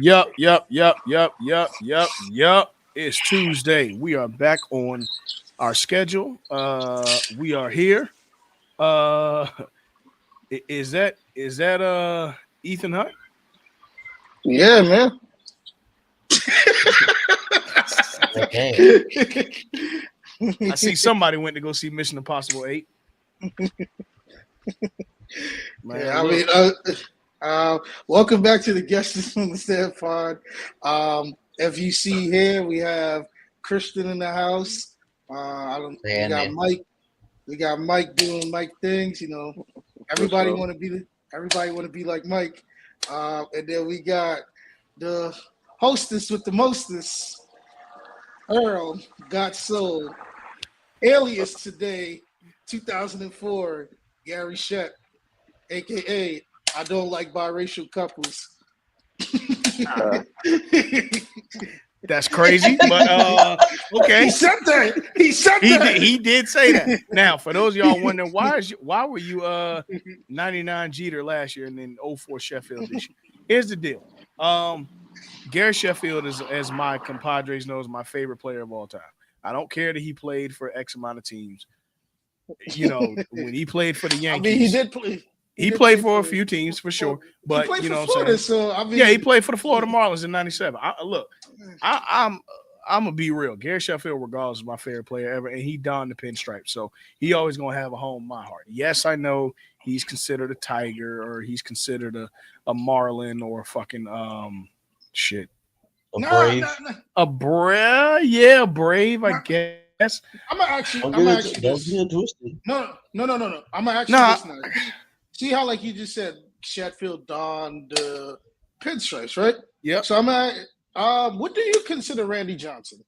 Yup. It's Tuesday. We are back on our schedule. We are here. Uh, is that Ethan Hunt? Yeah, man. Okay. I see somebody went to go see Mission Impossible 8. Man, Yeah, I look. mean, welcome back to the Guests from the Stand Pod. If you see here, we have Christian in the house. We And got Mike. We got Mike doing Mike things. You know, everybody want to be. Everybody want to be like Mike. And then we got the hostess with the mostest, Earl Got Soul, alias today, 2004, Gary Shett, aka I don't like biracial couples. That's crazy, but okay. He said that. He said that. He did say that. Now, for those of y'all wondering why were you 99 Jeter last year and then 04 Sheffield this year? Here's the deal. Gary Sheffield is, as my compadres know, is my favorite player of all time. I don't care that he played for X amount of teams. You know, when he played for the Yankees, I mean, he did play. He played for a few teams for sure, but he played you know for what Florida, I'm saying. so I mean, Yeah, he played for the Florida Marlins in '97. I'm gonna be real. Gary Sheffield, regardless, is my favorite player ever, and he donned the pinstripe, so he always gonna have a home in my heart. Yes, I know he's considered a Tiger, or he's considered a Marlin, or a fucking shit. Brave. A Brave, yeah, Brave, I guess. I'm gonna ask you. Don't get it twisted. No. I'm gonna ask you this now. See how, like you just said, Sheffield donned the pinstripes, right? Yeah. So I'm gonna. What do you consider Randy Johnson?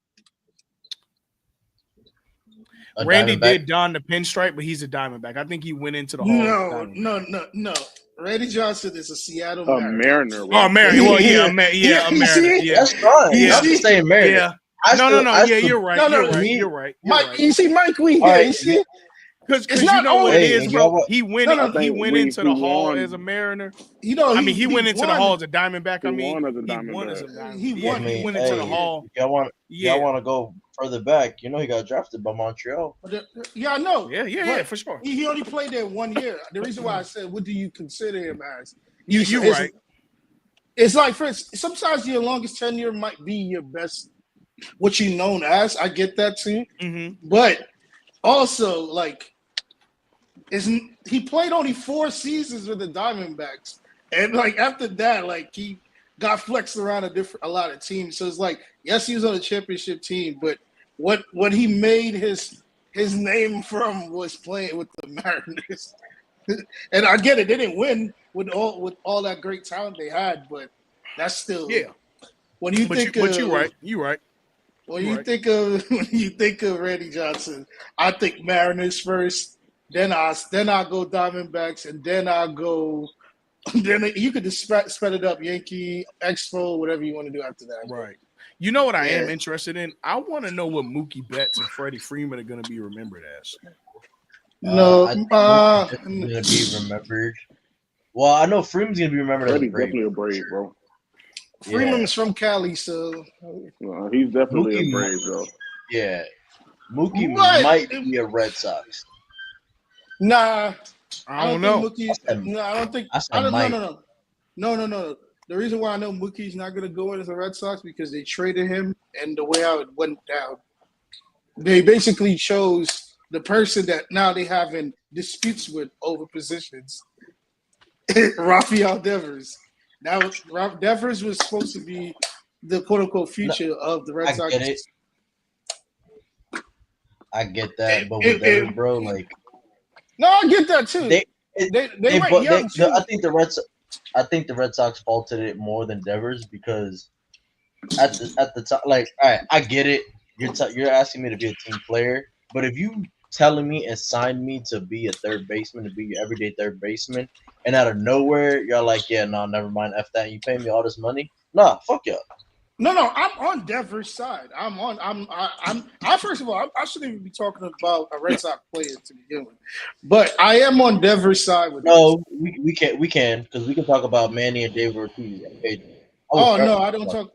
Randy did don the pinstripe, but he's a Diamondback. I think he went into the Hall. No. Randy Johnson is a Seattle Mariner. Oh, Mariner. Well, yeah, a Mariner. Yeah, that's fine. Yeah, I'm just saying Mariner. Yeah. No. Yeah, you're right. You're right. Mike, you see, Mike, we here. Right. You see, because you know what it is, bro. What? He went into the Hall as a Mariner. You know, he went into the Hall as a Diamondback. He won as a Diamondback. He went into the Hall. Y'all want to go further back? You know, he got drafted by Montreal. Yeah, I know. Yeah, for sure. He only played there 1 year. The reason why I said, what do you consider him as? You're right. It's like, for instance, sometimes your longest tenure might be your best, what you known as. I get that too. Mm-hmm. But also, like, he played only 4 seasons with the Diamondbacks, and like after that, like he got flexed around a lot of teams. So it's like, yes, he was on a championship team, but what he made his name from was playing with the Mariners. And I get it; they didn't win with all that great talent they had, but that's still When you think you're right. When you think of Randy Johnson, I think Mariners first. Then I go Diamondbacks, and then I go. Then you could just spread it up, Yankee, Expo, whatever you want to do after that. Right. You know what I am interested in? I want to know what Mookie Betts and Freddie Freeman are going to be remembered as. Going to be remembered. Well, I know Freeman's going to be remembered as a Brave. Definitely a Brave, bro. Freeman's from Cali, so he's definitely a Brave, though. Yeah, Mookie might be a Red Sox. Nah, I don't know. No. The reason why I know Mookie's not going to go in as a Red Sox because they traded him, and the way how it went down, they basically chose the person that now they having disputes with over positions. Rafael Devers. Devers was supposed to be the quote unquote future of the Red Sox. I get that, but with Devers, bro, like. No, I get that too. I think the Red Sox faulted it more than Devers because at the time, like, all right, I get it. You're asking me to be a team player, but if you telling me and signed me to be a third baseman, to be your everyday third baseman, and out of nowhere you're like, yeah, no, never mind, F that. You pay me all this money? Nah, fuck y'all. No, I'm on Devers' side. I first of all, I shouldn't even be talking about a Red Sox player to begin with, but I am on Devers' side with. No, we can because we can talk about Manny and David Ortiz. Oh no, I don't talk.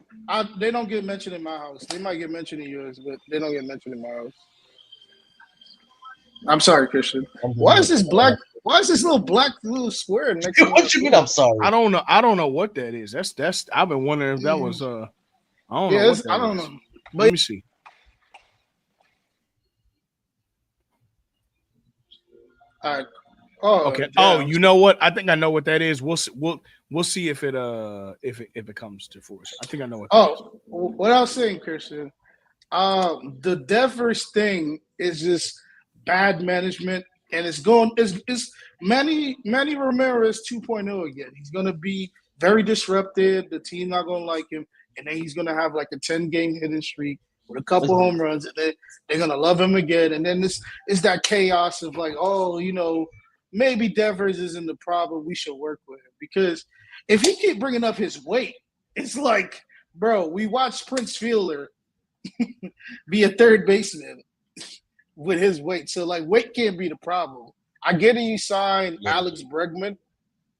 They don't get mentioned in my house. They might get mentioned in yours, but they don't get mentioned in my house. I'm sorry, Christian. Why is this black? Why is this little square next to my What you mean? I'm sorry. I don't know what that is. That's. I've been wondering if that was. I don't know what that I don't is. know. Let me see. All right. Oh, okay. damn. Oh, you know what? I think I know what that is. We'll see if it comes to fruition. I think I know what. What I was saying, Christian. The Devers thing is just bad management, and it's Manny Ramirez 2.0 again. He's gonna be very disruptive. The team not gonna like him, and then he's gonna have like a 10-game hitting streak with a couple home runs, and then they're gonna love him again. And then this is that chaos of like, oh, maybe Devers isn't the problem. We should work with him because if he keep bringing up his weight, it's like, bro, we watched Prince Fielder be a third baseman with his weight. So, like, weight can't be the problem. I get it you signed Alex Bregman.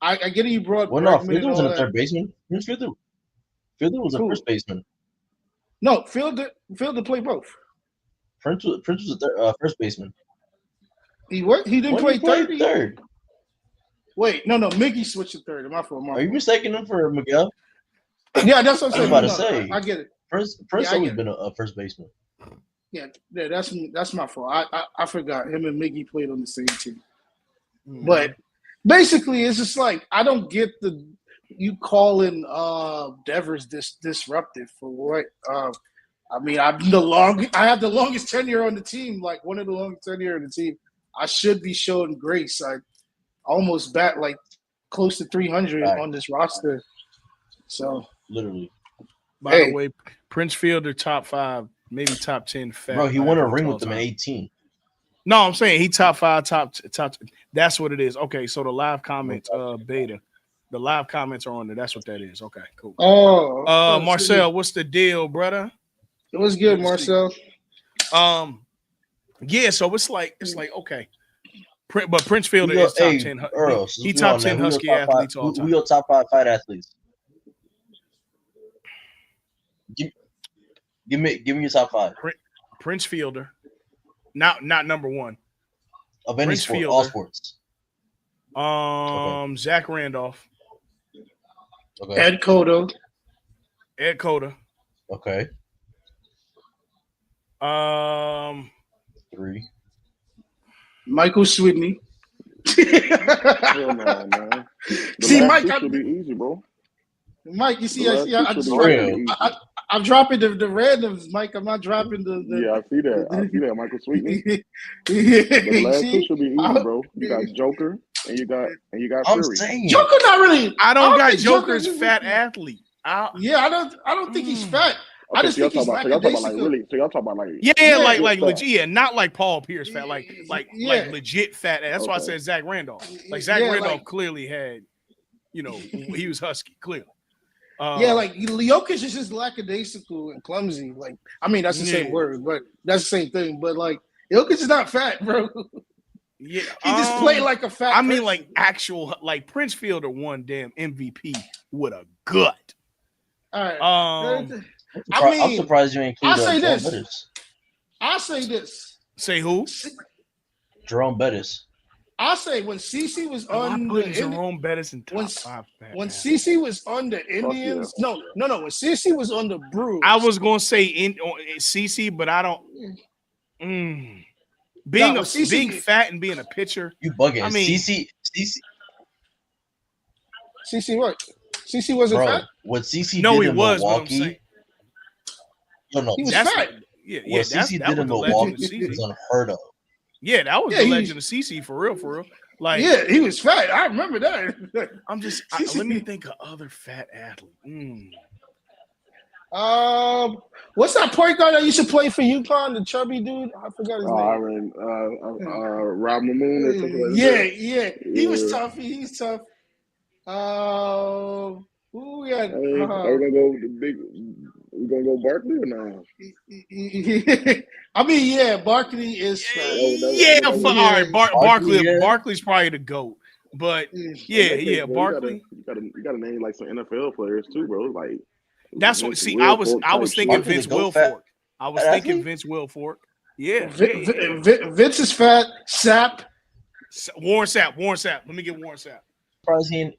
I get it you brought Bregman. Fielder wasn't a third baseman. Fielder was a first baseman. No, Fielder played both. Prince was a first baseman. He didn't play third. Wait, no, Mickey switched to third. My fault. Are you mistaking him for Miguel? Yeah, that's what I'm saying. I was about to say. I get it. Prince always been a first baseman. Yeah, that's my fault. I forgot him and Mickey played on the same team. But basically, it's just like I don't get you calling Devers disruptive for what. I mean, I have the longest tenure on the team, like one of the longest tenure on the team. I should be showing grace. I almost bat like close to 300 on this roster. So literally. By the way, Prince Fielder top 5, maybe top 10. Bro, he won a ring with them in 18. No, I'm saying he top 5, top. That's what it is. Okay, so the live comments, beta. The live comments are on there. That's what that is. Okay, cool. Marcel, what's the deal, brother? It was good, Marcel. Yeah. So it's like okay, but Prince Fielder is top 10. Earl, he top 10 Husky athletes all time. Who your top 5 fight athletes? Give me your top 5. Prince Fielder, not number 1. Of any sport, all sports. Zach Randolph. Okay. Ed Cota. Okay. 3. Michael Swidney. Hell no, man. See, Mike, should be easy, bro. Mike, you see, I'm dropping the randoms, Mike. I'm not dropping the Yeah, I see that. Michael Sweetney. Yeah, The last 2 should be easy, bro. You got Joker and you got Fury. Joker not really. I don't got Joker's fat athlete. I don't think he's fat. Okay, I just think he's lackadaisical. So y'all talking about like like legit, yeah, not like Paul Pierce fat, like legit fat. That's why I said Zach Randolph. Like Zach Randolph clearly had, he was husky, clearly. Like Jokic is just lackadaisical and clumsy. Like, I mean, that's the same word, but that's the same thing. But like, Jokic is not fat, bro. Yeah, he just played like a fat. I mean, like actual, like Prince Fielder won damn MVP with a gut. All right. I'm surprised you ain't included. I'll say this. Say who? Jerome Bettis. I'll say when CeCe was on the Jerome Bettis in top 5. When CeCe was on the Indians, no. When CeCe was on the Brewers, I was gonna say CeCe, but I don't. Being fat and being a pitcher, you bugging. I mean, CeCe what? CeCe wasn't fat. What CeCe no, did he in was. Milwaukee. He was fat. Yeah, what CeCe did in Milwaukee was unheard of. Yeah, that was the legend of CeCe for real. Like, yeah, he was fat. I remember that. I'm just let me think of other fat athlete. What's that point guard that used to play for UConn? The chubby dude, I forgot his name. Rob Mamoon or something like that. Yeah. He was tough. He's tough. Who we had? Are we gonna go the big? We gonna go Barkley or no? I mean, yeah, Barkley is. All right, Barkley's probably the GOAT. But In yeah, that case, yeah, bro, Barkley. you gotta name like some NFL players too, bro. Like That's what. Vince See, I type was thinking shit. Barkley the Vince goat fat Wilfork. I was thinking athlete. Vince Wilfork. Yeah, yeah. Vince is fat. Sap. Warren Sapp. Let me get Warren Sapp. Surprised he ain't-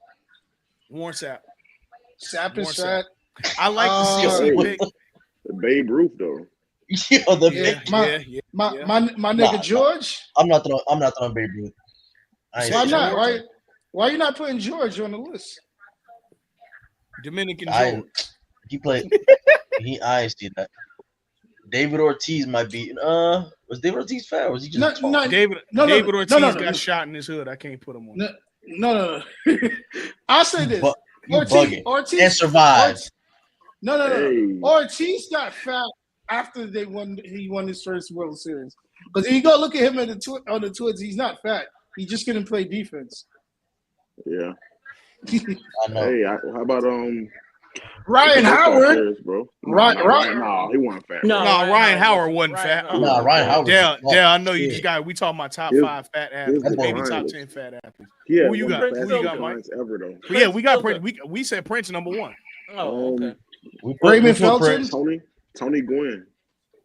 Warren Sapp. Sap Warren is Sapp. fat. I like the CC Hey, pick. Babe Ruth though. Yo, the Yeah, big. yeah. My nigga Nah. George. I'm not throwing Babe Ruth. I ain't Why Why see not? that. Why you not putting George on the list? Dominican I George. he played. I ain't see that. David Ortiz might be. Was David Ortiz fat or was he just tall? David Ortiz got shot in his hood. I can't put him on. No. I'll say this. You bugging. And survived. No. Hey. Ortiz got fat after he won his first World Series. Because if you go look at him on the Twins, he's not fat. He just couldn't play defense. Yeah. I know. Hey, how about Ryan Howard, players, bro? Ryan. No, he wasn't fat. No, bro. Ryan Howard wasn't fat. Nah, Ryan Howard. Dale, I know you just got. We talking about top 5 fat athletes, that boy maybe top was- 10 fat athletes. Yeah, Who you got? Who you got, Mike? Ever though. But yeah, we got Prince Prince. We said Prince number 1. Oh, okay. Raymond Felton. Tony Gwynn.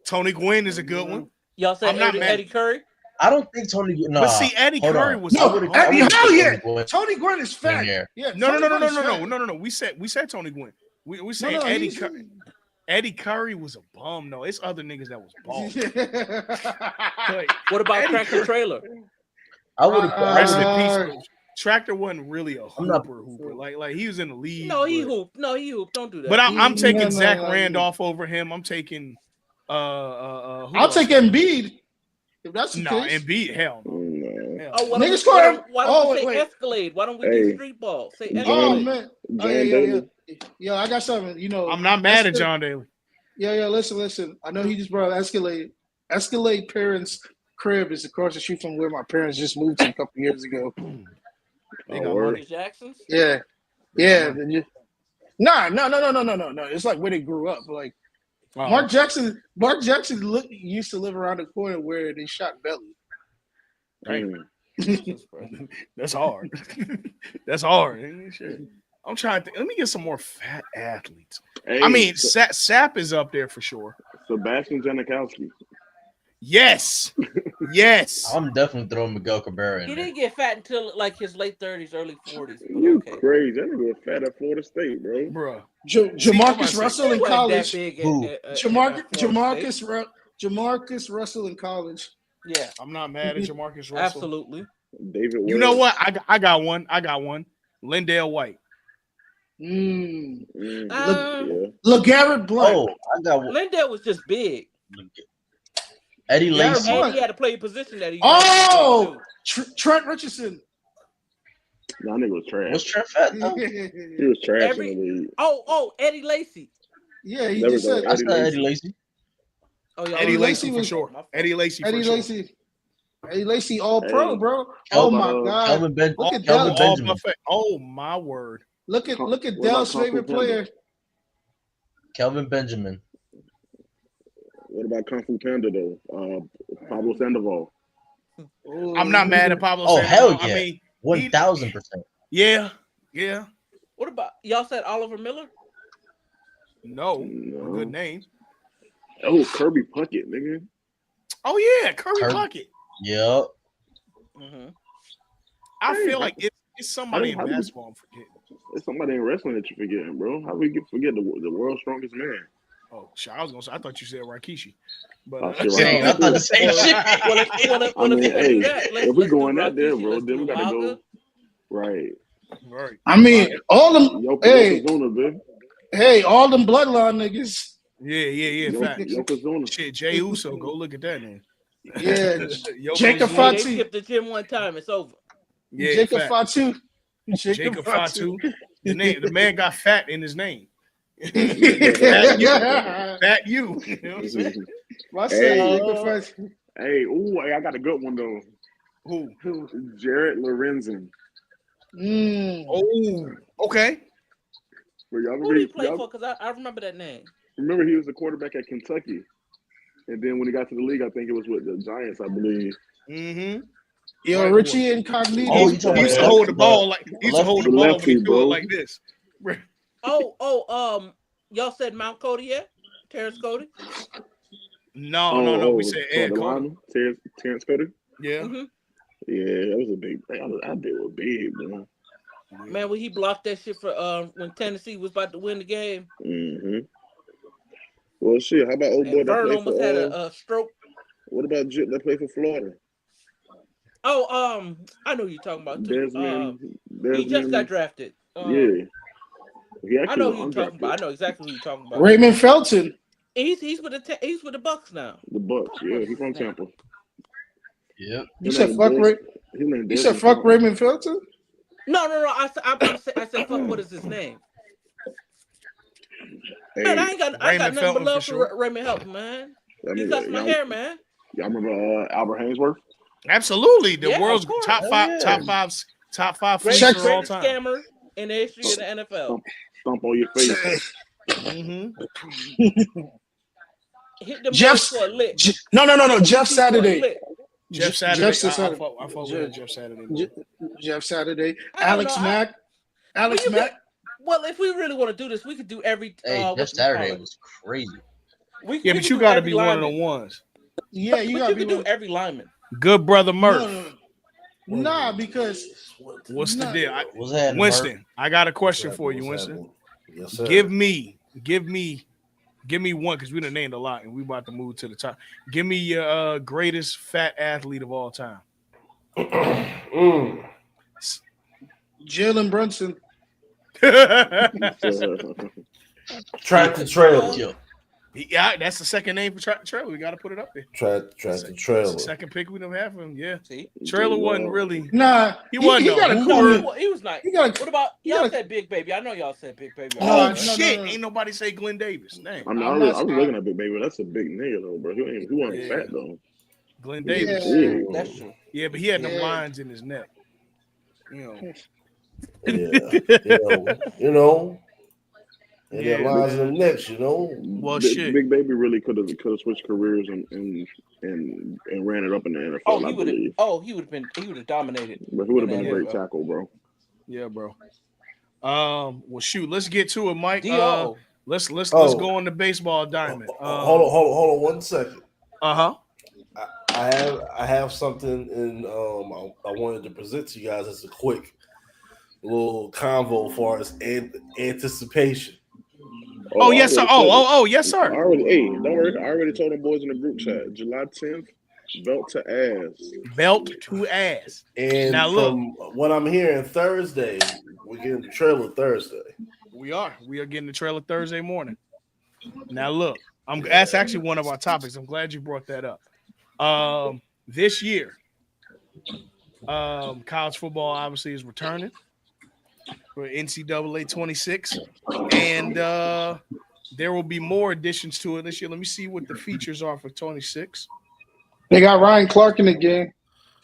Tony Gwynn is a good one. Y'all say I'm not mad. Eddie Curry? I don't think Tony. Nah, But see, Eddie hold Curry on. was No, hell hell yeah. Tony Gwynn Tony Gwynn is fat. in there. Yeah. No. Tony Gwynn is fat. No. We said Tony Gwynn. We said No, Eddie he's- Curry. Eddie Curry was a bum. No, it's other niggas that was bald. What about Tractor Trailer? I would Rest in have. peace. Tractor wasn't really a I'm not- hooper. Like he was in the league. No, he but- hooped. No, he hooped. Don't do that. But I'm taking No, Zach no. Randolph over him. I'm taking who I'll else? take Embiid. If that's the No, case. Embiid, hell no. No. Hell Oh, no. why don't Niggas we- call him- why don't we wait, say wait. Escalade? Why don't we Hey. do street ball? Say John- Oh Escalade. man. John Yeah. Davis. Yo, I got something. You know, I'm not mad at Escalade- John Daly. Yeah. Listen. I know he just brought up Escalade. Escalade parents' crib is across the street from where my parents just moved to a couple years ago. They Oh, got word. money. The Jacksons? Yeah. Nah. No. It's like where they grew up. Like Oh, Mark Jackson used to live around the corner where they shot Belly. Mm. that's hard. That's hard. Shit. I'm trying to think. Let me get some more fat athletes. Hey, I mean, Sapp is up there for sure. Sebastian Janikowski. Yes. I'm definitely throwing Miguel Cabrera He in there. didn't get fat until like his late 30s, early 40s. But You okay. crazy? That nigga was fat at Florida State, bro. Bruh. Jamarcus Russell He in wasn't that college. big Who? at Florida State. Jamarcus Russell in college. Yeah, I'm not mad at Jamarcus Russell. absolutely. David. You know what? I got one. Lindale White. Mm. Yeah. LeGarrette Blunt. Oh, I got one. Lindell was just big. Eddie Yeah, Lacy. Blunt. And he had to play a position that he Oh! Trent Richardson. Nah, nigga was trash. Was Trent fat though? He was trash Every- in the league. Eddie Lacy. Yeah, he There we just go. said I said Eddie Lacy. Oh, y'all Eddie don't Lacy know. for was- sure. My fault. Eddie Lacy for Eddie sure. Lacy. Eddie Lacy all Hey. pro, bro. Oh Calvin- my god. Calvin Ben- Look at Calvin Dell. Benjamin. Oh my word. Look at What Dell's about favorite Kung Fu player. Kelvin Benjamin. What about Kung Fu Panda though? Pablo Sandoval. I'm not mad at Pablo. Oh, Sandoval. hell yeah. I mean, 1000%. yeah. What about y'all said Oliver Miller? No. No. Good name. Oh, Kirby Puckett, nigga. Oh yeah, Curry Kirby. Puckett. Yep. Mm-hmm. I Hey, feel like it's somebody in how do you- basketball I'm forgetting. It's somebody in wrestling that you're forgetting, bro. How we forget the world's strongest man? Oh, shit, I was gonna say. I thought you said Rikishi, but Oh, shit, Dang, I thought the same shit. Well, if you I want mean, to hey, do that, let's if we do going out there, Rikishi, bro, let's then we do gotta go. Maga. Right. right. I mean, all them. Hey, Yokozuna, all them bloodline niggas. Yeah. Facts. Yokozuna. Shit, Jay Uso, go look at that name. Yeah, Yokozuna. Jacob Hey, they Fatu. skipped the gym one time. It's over. Yeah, Jacob facts. Fatu. Jacob Fatu. The man got fat in his name. Yeah. Fat you. You know what I'm saying? My son, Hey. Jacob Fatu. Hey, I got a good one though. Who? Jared Lorenzen. Oh, okay. Where y'all Who did he play y'all for? Because I remember that name. remember he was the quarterback at Kentucky, and then when he got to the league, I think it was with the Giants, I believe. Mm-hmm. Yo, Right Richie horse. Incognito. Oh, He you talking used about to the hold the lefty, ball like he used to hold the lefty. ball when lefty, he threw it bro. like this. Y'all said Mount Cody yet? Terrence Cody? No. We said So Ed the Cody. lineman, Terrence Cody. Yeah. Mm-hmm. Yeah, that was a big. I did was big, man. Man, when he blocked that shit for when Tennessee was about to win the game, Mm-hmm. Well, shit. How about old boy and that Vern play almost for? had a stroke. What about Jit that play for Florida? Oh, I know who you're talking about too. He just got drafted. Yeah, he I actually know was who you're talking about. I undrafted. know exactly who you're talking about. Raymond Felton. He's with the Bucks now. The Bucks. Fuck, Yeah, what's he from his name? Tampa. Yep. You His said name fuck Des. Ray. His name You said Desmond fuck Fountain. Raymond Felton. No. I said fuck. What is his name? Man, Hey, I got Raymond nothing but Felton love for for sure. Raymond Helton, man. I He mean, cuts my hair, man. y'all remember Albert Hainsworth? Absolutely. The Yeah, world's of course. top five Greatest fleecer all greatest time. scammer in the history of the NFL. Stomp on your face. Mm-hmm. Hit them Jeff. boys for a lick. No. Hit Jeff them for a Saturday. lick. Jeff Saturday. Jeff I Saturday. fuck with Jeff Saturday. Man. Jeff Saturday. I don't Alex know. Mack. Alex Mack. Well, if we really want to do this, we could do every. Hey, Jeff Saturday was crazy. We Yeah, could but you do got to every be one of lineman. the ones. Yeah, you But gotta you be could do one. every lineman. Good brother Murph. No. Nah, because What's the deal? What's that? Winston, I got a question for you, Winston. Yes, sir. Give me one because we done named a lot and we about to move to the top. Give me your greatest fat athlete of all time. Jalen Brunson. Tractor trailer. Yo, Yeah, that's the second name for Trailer. We got to put it up there. Tractor That's the trailer. second pick we don't have him. Yeah, See, Trailer wasn't really. Nah, He wasn't. He got a a cool. hooper. he was nice. He got a, What about he y'all got a- said Big Baby? I know y'all said Big Baby. Oh No, shit! no. Ain't nobody say Glenn Davis. Dang. I mean, I'm I not- was looking at Big Baby. That's a big nigga though, bro. He wasn't Yeah. fat though. Glenn Yeah. Davis. Big. That's true. Yeah, but he had them Yeah. lines in his neck. You know. Yeah. You know. And Yeah, their lines man. in the next, you know. Well, Big, shit. Big Baby really could have switched careers and ran it up in the NFL. Oh, I he would have. believe. Oh, he would have dominated. But he would have in been a the great NFL. tackle, bro. Yeah, bro. Well, shoot. Let's get to it, Mike. D.O. Let's Oh. go on the baseball diamond. Hold on 1 second. Uh-huh. I have something in I wanted to present to you guys as a quick little convo as far as anticipation. Oh, yes, sir. Oh, yes, I sir. already, don't worry. I already told them boys in the group chat. July 10th, belt to ass. Belt to ass. And Now, look. from what I'm hearing, Thursday, we're getting the trailer Thursday. We are getting the trailer Thursday morning. Now, look. That's actually one of our topics. I'm glad you brought that up. This year, college football obviously is returning for NCAA 26, and there will be more additions to it this year. Let me see what the features are for 26. They got Ryan Clark in the game.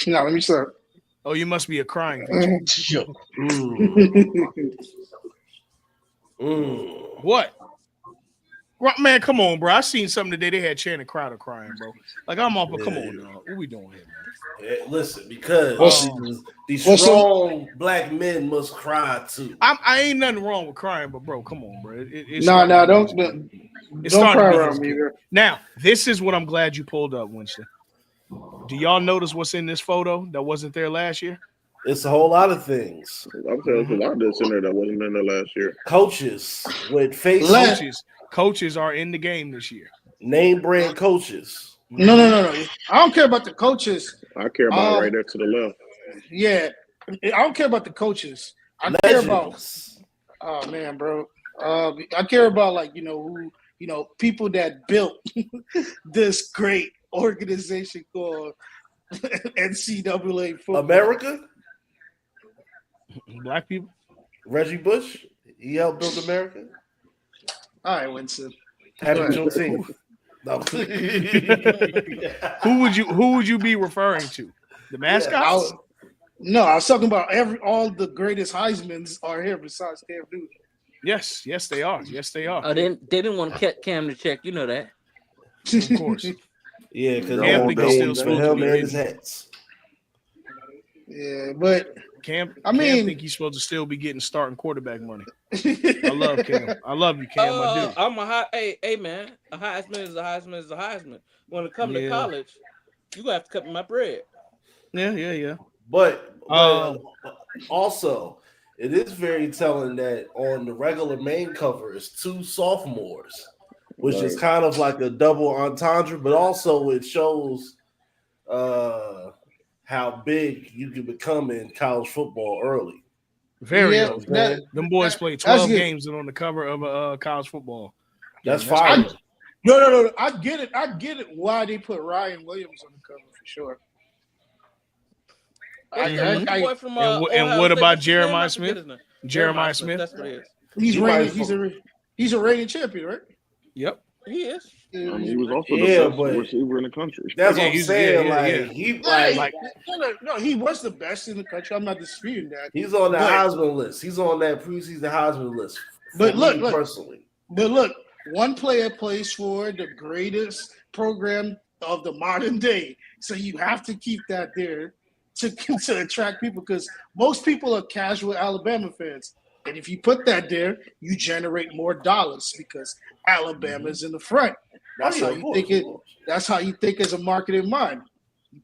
No, let me start. Oh, you must be a crying feature. yo, What? Man, come on, bro. I seen something today. They had Channing Crowder crying, bro. Like, I'm off, but come on, dog. What we doing here, man? Listen, because these what's strong black men must cry too. I ain't nothing wrong with crying, but bro, come on, bro. It's No, starting to don't be- it's don't starting to cry be around his me. kid. Either. Now, this is what I'm glad you pulled up, Winston. Do y'all notice what's in this photo that wasn't there last year? It's a whole lot of things. I'm saying there's a lot of this in there that wasn't in there last year. Coaches with face Coaches are in the game this year. name brand coaches. No. I don't care about the coaches. I care about it right there to the left. Yeah, I don't care about the coaches. I care about. Legends. Oh man, bro. I care about who people that built this great organization called NCAA football. America. Black people. Reggie Bush. He helped build America. All right, Winston. Happy Go ahead. Juneteenth. No. Who would you be referring to? The mascots? I was talking about all the greatest Heismans are here besides Cam Newton. Yes, they are. Yes, they are. They didn't want to catch Cam to check. You know that. Of course. Yeah, because Anthony for still supposed to him be and in. his hats. Yeah, but Cam mean, think he's supposed to still be getting starting quarterback money. I love Cam. I love you, Cam. I do. I'm a high. Hey, man, a Heisman is a Heisman is a Heisman. When it comes to college, you gonna have to cut me my bread. Yeah. But also, it is very telling that on the regular main cover is 2 sophomores, which is kind of like a double entendre, but also it shows how big you can become in college football early. Very early. Them boys played 12 games and on the cover of college football. That's fine. No. I get it. Why they put Ryan Williams on the cover for sure. And what about Jeremiah Smith? Jeremiah Smith. That's what it is. He's a reigning champion, right? Yep. He is. He was also the best receiver in the country. That's what I'm saying. He was the best in the country. I'm not disputing that. He's on the Heisman list. He's on that preseason Heisman list. But look, personally. But look, one player plays for the greatest program of the modern day, so you have to keep that there to attract people, because most people are casual Alabama fans. And if you put that there, you generate more dollars because Alabama's in the front. That's how you think it. That's how you think as a marketing mind. You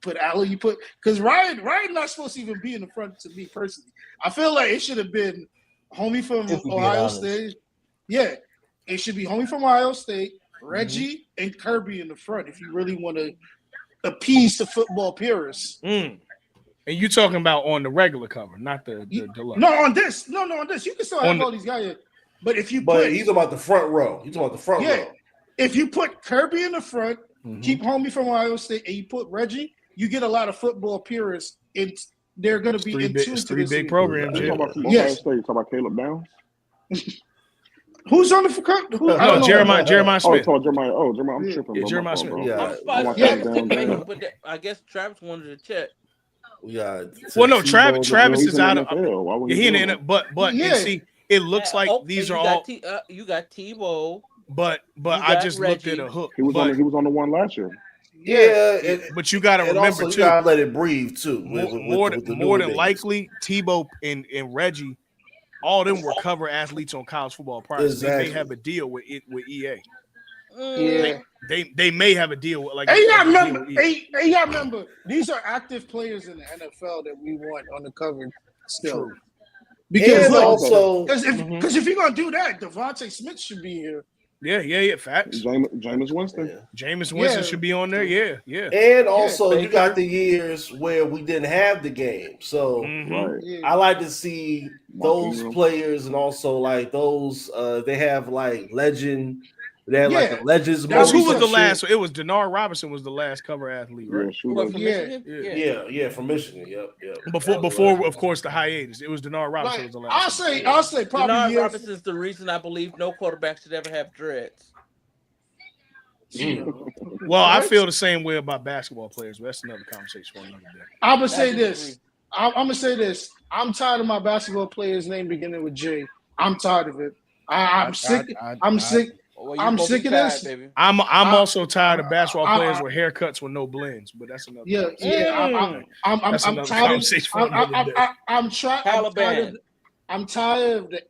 put because Ryan not supposed to even be in the front to me personally. I feel like it should have been homie from Ohio State. Yeah, it should be homie from Ohio State, Reggie and Kirby in the front if you really want to appease the football purists. And you talking about on the regular cover, not the deluxe. No, on this. You can still have all these guys. But if you he's about the front row. He's about the front row. If you put Kirby in the front, keep homie from Ohio State, and you put Reggie, you get a lot of football purists. They're going to be in tune to three big programs. You talking about Ohio State? You talking about Caleb Downs? Who's on the Jeremiah Smith. Jeremiah. I'm tripping. Yeah, Jeremiah Smith. I guess Travis wanted to check. Travis is out of. He in it, but see, it looks like these are all. You got Tebow, but I just looked at a hook. He was on the one last year. Yeah, but you got to remember too. You got to let it breathe too. More than likely, Tebow and Reggie, all of them were cover athletes on college football prior. Exactly. They may have a deal with EA. Yeah, they may have a deal with like. Hey, remember, these are active players in the NFL that we want on the cover still. True. Because if you're gonna do that, Devontae Smith should be here. Yeah, facts. Jameis Winston. Yeah. Jameis Winston should be on there. Yeah. And also, you got the years where we didn't have the game, so I like to see those players, and also like those. They have like legend. They had like the legends. Who was the last? It was Denard Robinson was the last cover athlete, right? Yeah, from Michigan. Yep. Before, of course, the hiatus. It was Denard Robinson was the last. I'll say probably Denard Robinson is the reason I believe no quarterback should ever have dreads. Well, I feel the same way about basketball players, but that's another conversation for another day. I'm gonna say this. I'm tired of my basketball players' name beginning with J. I'm tired of it. I'm sick. I'm sick. Well, I'm sick of this. Baby. I'm also tired of basketball players with haircuts with no blends, but that's another. I'm tired of the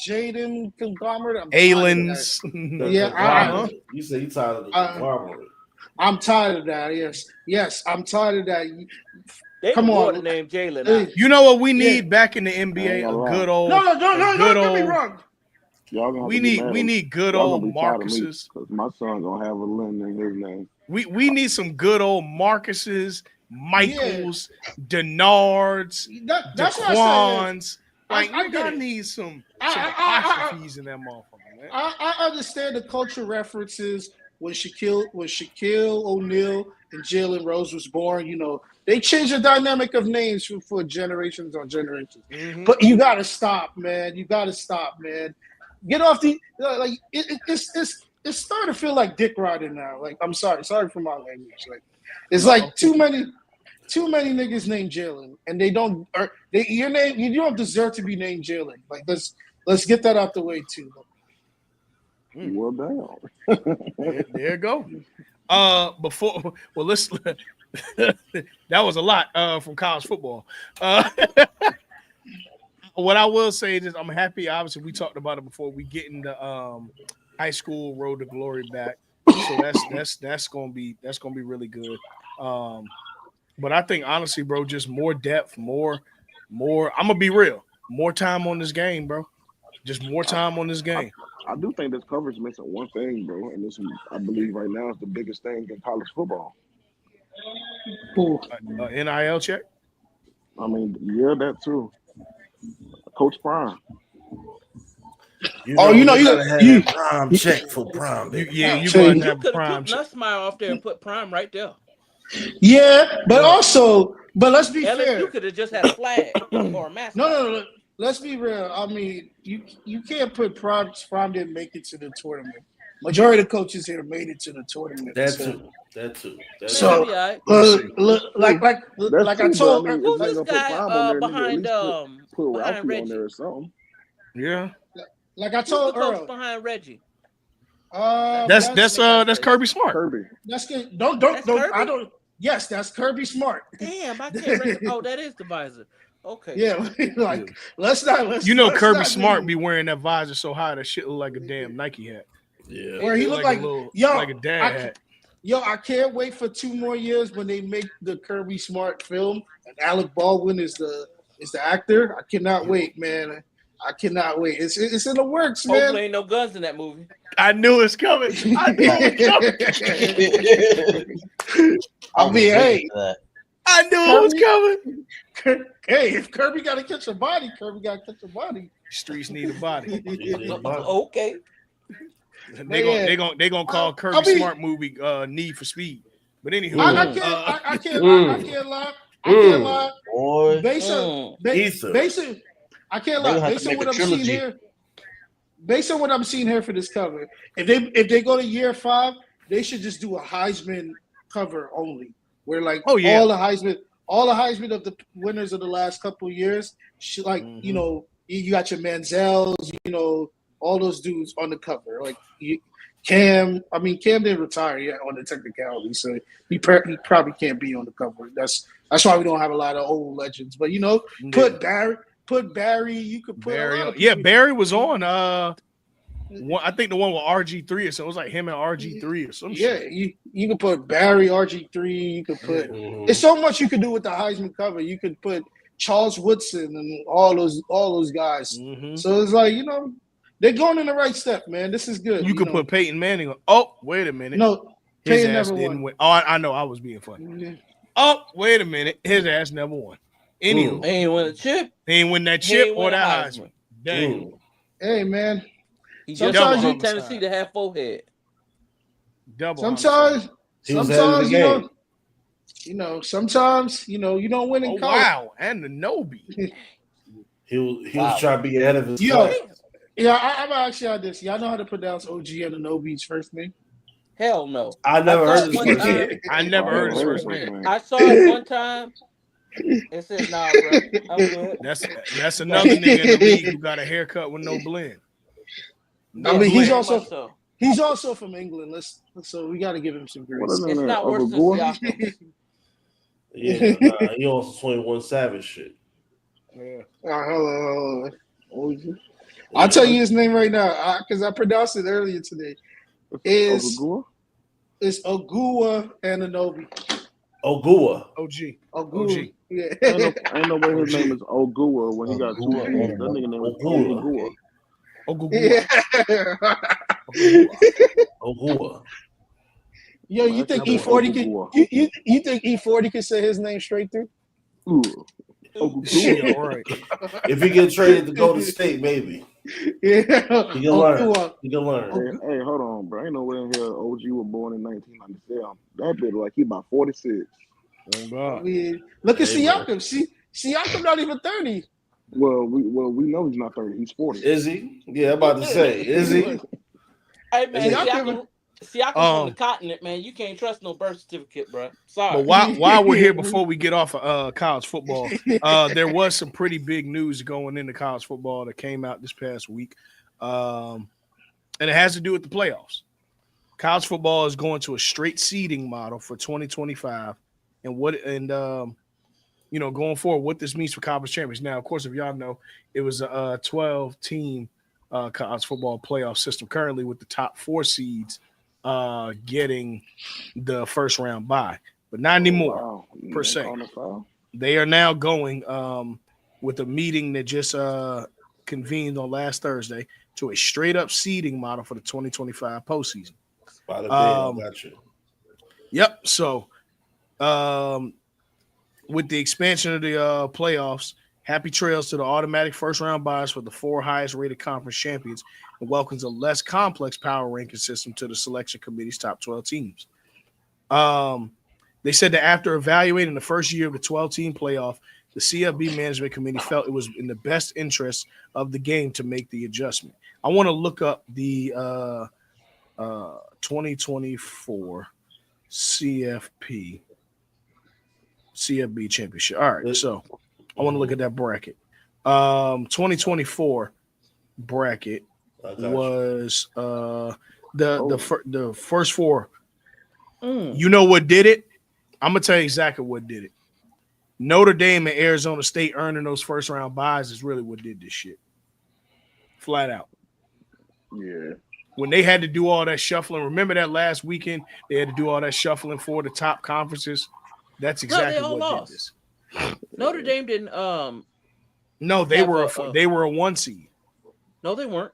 Jaden conglomerate. Ailens. You say you tired of the conglomerate. I'm tired of that. Yes, I'm tired of that. Come on, the name Jalen. You know what we need back in the NBA? A good old. No. Don't get me wrong. We need good old Marcuses. Because my son gonna have a Lynn in his name. We need some good old Marcuses, Michaels, Denards, Daquans. I need some apostrophes in that motherfucker, man. I understand the cultural references when Shaquille O'Neal and Jalen Rose was born. You know, they changed the dynamic of names for generations on generations. But you gotta stop, man. Get off the it's starting to feel like dick riding now. Like, I'm sorry for my language. Like, it's like too many niggas named Jalen, and your name, you don't deserve to be named Jalen. Like, let's get that out the way too. Well, down. There you go. That was a lot from college football. What I will say is I'm happy. Obviously, we talked about it before. We getting the high school road to glory back, so that's gonna be really good. But I think honestly, bro, just more depth, more. I'm gonna be real. More time on this game, bro. Just more time on this game. I do think this coverage missing one thing, bro, and this I believe right now is the biggest thing in college football. NIL check. I mean, yeah, that too. Coach Prime. You gotta have a prime check for prime. Baby. You going to have a prime check. Nussmeyer off there and put prime right there. Yeah, but let's be fair. You could have just had a flag or a mascot. No. Let's be real. I mean, you can't put prime didn't make it to the tournament. Majority of the coaches here made it to the tournament. That too. So, like I told, who's this guy behind Ralphie Reggie on there or something? Yeah. Like I told Earl, behind Reggie. That's Kirby Smart. Kirby. That's good. Don't. I don't. Yes, that's Kirby Smart. Damn, I can't remember. Oh, that is the visor. Okay. Yeah, like let's not. Kirby Smart be wearing that visor so high that shit look like a damn Nike hat. Yeah, where he looked like a dad hat. I can't wait for 2 more years when they make the Kirby Smart film and Alec Baldwin is the actor. I cannot wait, man. I cannot wait. It's in the works, man. Hopefully ain't no guns in that movie. I knew it's coming. I knew it was coming. Hey, if Kirby got to catch a body, Kirby got to catch a body. Streets need a body. Okay. They gonna call Kirby Smart movie Need for Speed. But anywho, I can't lie. Boy. Based on I can't lie. Based on what I'm seeing here for this cover, if they go to year 5, they should just do a Heisman cover only, where like all the Heisman of the winners of the last couple of years, should, like you got your Manziels, all those dudes on the cover. Like Cam didn't retire yet on the technicality, so he probably can't be on the cover. That's why we don't have a lot of old legends. But put Barry. You could put Barry. Barry was on. I think the one with RG3 or so. It was like him and RG3 or some shit. Yeah, you could put Barry, RG3. You could put. There's so much you could do with the Heisman cover. You could put Charles Woodson and all those guys. So it's like they're going in the right step, man. This is good. You could put Peyton Manning on. Oh, wait a minute. No, Peyton never won. Oh, I know. I was being funny. Oh, wait a minute. His ass never won. Anyway, he ain't win a chip. He ain't win that chip or that Heisman. Dang. Hey, man. He just in Tennessee to have forehead. Sometimes you don't win in college. Wow, and the Nobi. He was trying to be ahead of his time. Yeah, I'm actually on this. Y'all know how to pronounce OG Anunoby's first name? Hell no. I never heard his first name. I never heard his first name. I saw it one time. It said, "Nah, bro, I'm good." That's another nigga in the league who got a haircut with no blend. I mean, he's also from England. So we got to give him some grace. It's not worse than Siakam. Yeah, he also 21 Savage shit. Yeah. Hold on. I'll tell you his name right now because I pronounced it earlier today. It's Ogua Anunoby. Ogua. OG. Yeah. I know where his name is Ogua when he got 2 kids. That nigga name is Ogua. Ogua. Yo, you think E40 can? You think E40 can say his name straight through? Yeah, all right. If he get traded to Golden State, maybe. Yeah, he can learn. Hey, hold on, bro. Ain't no way in here OG was born in 1997. That bit like he about 46. Oh God. I mean, look at Siakam. Siakam not even 30. Well, we know he's not 30. He's 40. Is he? Yeah, I'm about to say. Is he? Hey man, Siakam on the continent, man. You can't trust no birth certificate, bro. Sorry. But while we're here, before we get off of college football, there was some pretty big news going into college football that came out this past week, and it has to do with the playoffs. College football is going to a straight seeding model for 2025. and going forward, what this means for conference champions. Now, of course, if y'all know, it was a 12-team college football playoff system currently, with the top 4 seeds getting the first round bye, but not anymore per se. They are now going with a meeting that just convened on last Thursday to a straight up seeding model for the 2025 postseason. By the I got you. Yep. So, with the expansion of the playoffs, happy trails to the automatic first round buys for the 4 highest rated conference champions, and welcomes a less complex power ranking system to the selection committee's top 12 teams. They said that after evaluating the first year of the 12-team playoff, the CFB management committee felt it was in the best interest of the game to make the adjustment. I want to look up the 2024 CFB championship. All right, so I want to look at that bracket. 2024 bracket was the first 4. You know what did it? I'm gonna tell you exactly what did it. Notre Dame and Arizona State earning those first round buys is really what did this shit. Flat out. Yeah. When they had to do all that shuffling, remember that last weekend they had to do all that shuffling for the top conferences. That's exactly what did this. Notre Dame didn't. No, they were a 1 seed. No, they weren't.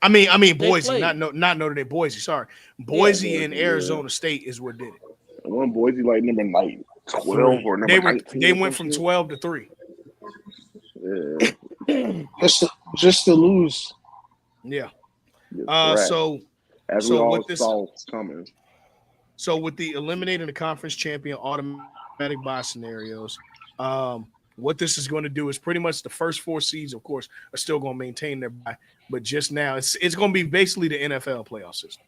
I mean Boise, not Notre Dame. Boise, sorry, Boise and Arizona State is what did it. One Boise like number 12 or number 19. They went from 12 to 3. Yeah. just to lose. Yeah. So as we all saw coming. So with the eliminating the conference champion automatic bye scenarios, what this is going to do is pretty much the first 4 seeds, of course, are still going to maintain their bye, but just now it's going to be basically the NFL playoff system.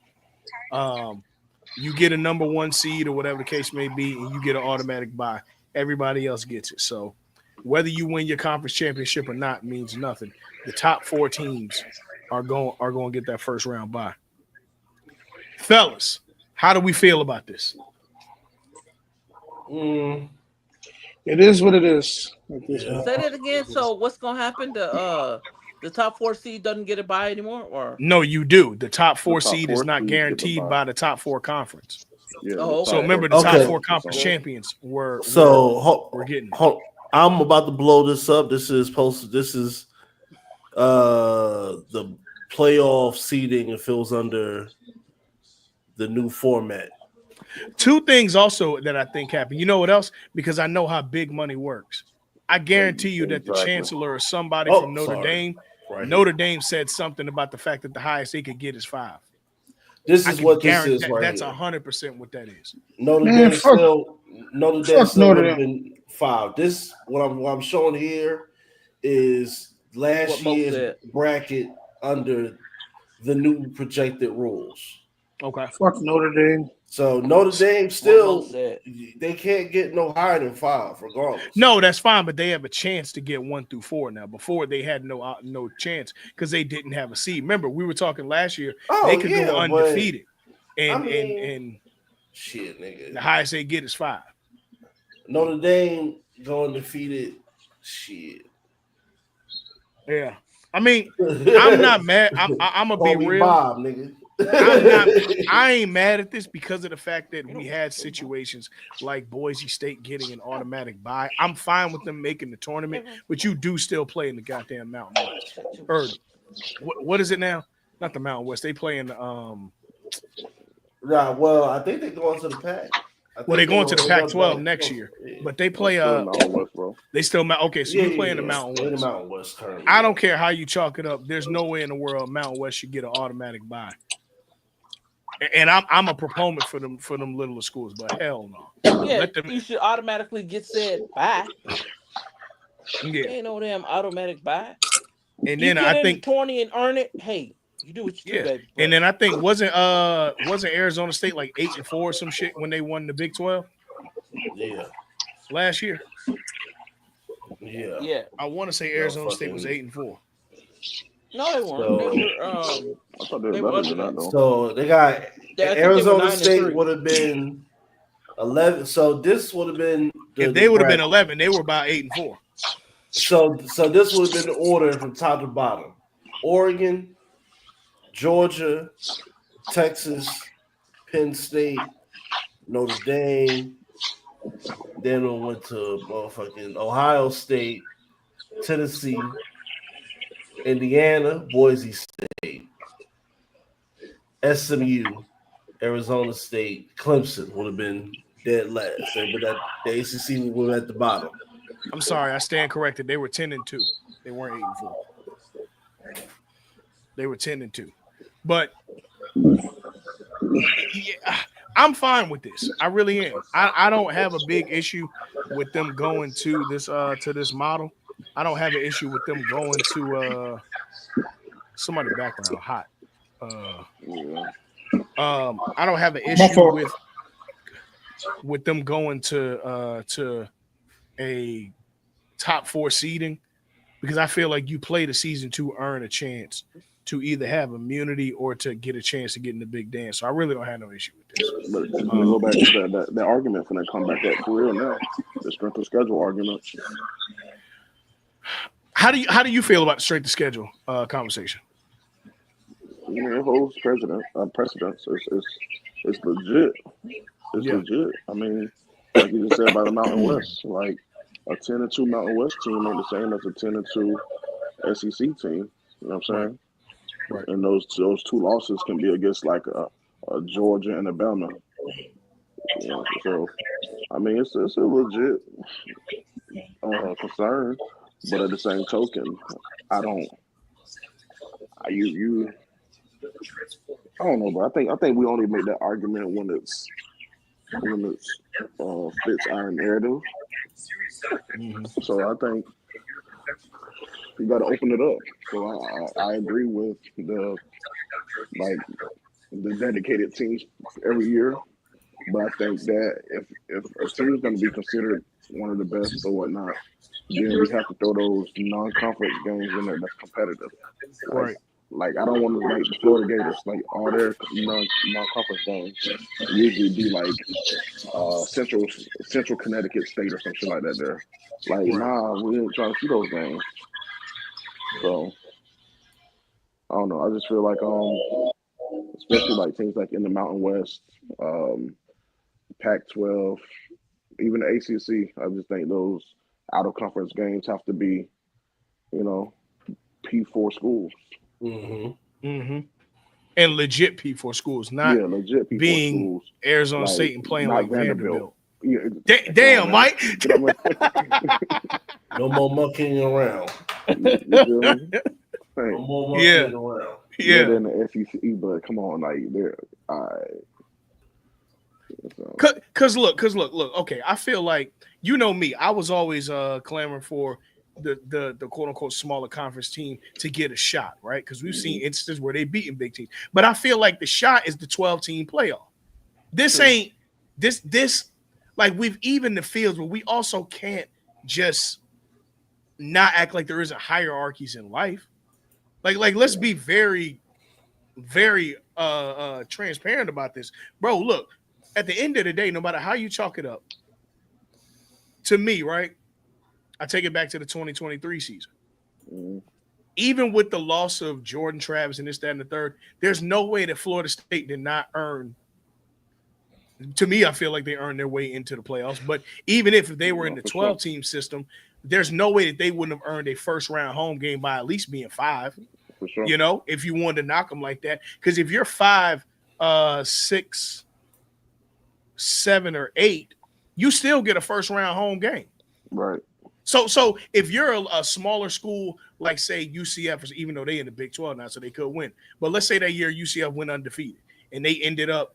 You get a number 1 seed or whatever the case may be, and you get an automatic bye. Everybody else gets it. So whether you win your conference championship or not means nothing. The top 4 teams are going to get that first round bye. Fellas, how do we feel about this? It is what it is. Say that again. So what's going to happen? The top 4 seed doesn't get a bye anymore, or no? You do. The top 4 seed is not guaranteed by the top 4 conference. Yeah. So remember, the top 4 conference champions were getting. I'm about to blow this up. This is the playoff seeding. It feels under the new format. 2 things also that I think happen. You know what else? Because I know how big money works. I guarantee you that the chancellor or somebody from Notre Dame, Notre Dame said something about the fact that the highest they could get is 5. This is what this is right That's here. 100% what that is. Notre Dame still would have been 5. This what I'm showing here is last year's bracket under the new projected rules. Okay. Fuck Notre Dame. So Notre Dame still they can't get no higher than 5 regardless. No, that's fine, but they have a chance to get 1 through 4 now. Before they had no chance because they didn't have a seed. Remember, we were talking last year. They could go undefeated, and shit, nigga. The highest they get is 5. Notre Dame going undefeated. Shit. Yeah, I mean, I'm not mad. I'm gonna be real. Bob, nigga. I ain't mad at this because of the fact that we had situations like Boise State getting an automatic bye. I'm fine with them making the tournament, but you do still play in the goddamn Mountain West. Or what is it now? Not the Mountain West. They play in the Right. Well, I think they're going to the Pac. Well, they're going to the Pac-12 next year, but they play. They still okay. So you play in the Mountain West. The Mountain West currently. I don't care how you chalk it up. There's no way in the world Mountain West should get an automatic bye. And I'm a proponent for them littler schools, but hell no. Yeah, you should automatically get said bye. Yeah, ain't no damn automatic bye. And then I think 20 and earn it. Hey, you do what you do, baby. And then I think wasn't Arizona State like 8-4 or some shit when they won the Big 12? Yeah, last year. Yeah. I want to say Arizona State was 8-4. No, they weren't. I thought they were better than that, though. So they got Arizona State would have been 11. So this would have been if they would have been 11, they were about 8-4. So this would have been the order from top to bottom: Oregon, Georgia, Texas, Penn State, Notre Dame. Then we went to motherfucking Ohio State, Tennessee, Indiana, Boise State, SMU, Arizona State, Clemson would have been dead last. But that the ACC would have at the bottom. I'm sorry, I stand corrected. They were 10-2. They weren't 8-4. They were 10-2. But yeah, I'm fine with this. I really am. I don't have a big issue with them going to this model. I don't have an issue with them going to somebody background hot. I don't have an issue with them going to a top 4 seeding, because I feel like you play the season to earn a chance to either have immunity or to get a chance to get in the big dance. So I really don't have no issue with this. But to go back to that argument for that come back up for real now, the strength of schedule argument. How do you feel about the strength of schedule conversation? It holds precedence. It's legit. It's legit. I mean, like you just said about the Mountain West, like a 10-2 Mountain West team ain't the same as a 10-2 SEC team. You know what I'm saying? Right. And those two losses can be against like a Georgia and Alabama. You know, so I mean, it's a legit concern, but at the same token, I don't know, but I think we only make that argument when it's fits our narrative. Mm-hmm. So I think you got to open it up. So I agree with the dedicated teams every year, but I think that if a team is going to be considered one of the best or whatnot, then we have to throw those non-conference games in there that's competitive. Right. Like I don't want to like the Florida Gators, like all their non-conference games usually be like Central Connecticut State or something like that. There, like nah, we ain't trying to see those games. So I don't know. I just feel like especially like teams like in the Mountain West, Pac-12, even the ACC. I just think those out of conference games have to be, P4 schools. Mm-hmm. Mm-hmm. And legit P4 schools, not legit P4 being schools. Arizona Like, State and playing not like Vanderbilt. Yeah, Damn, Mike. No more monkeying around. You feel me? No more monkeying around. Yeah, they're in the SEC, but come on, like they're all right. Cause look. Okay, I feel like me. I was always clamoring for the quote unquote smaller conference team to get a shot, right? Because we've seen instances where they beaten big teams, but I feel like the shot is the 12-team playoff. This ain't this like we've evened the fields, but we also can't just not act like there isn't hierarchies in life. Like let's be very, very transparent about this, bro. Look, at the end of the day, no matter how you chalk it up, to me, right? I take it back to the 2023 season. Mm-hmm. Even with the loss of Jordan Travis and this, that, and the third, there's no way that Florida State did not earn. To me, I feel like they earned their way into the playoffs. But even if they were in the 12-team system, there's no way that they wouldn't have earned a first-round home game by at least being 5. For sure. If you wanted to knock them like that. Because if you're 5, 6, 7, or 8, you still get a first-round home game. Right. So if you're a smaller school, like say UCF, even though they in the Big 12 now, so they could win. But let's say that year UCF went undefeated and they ended up,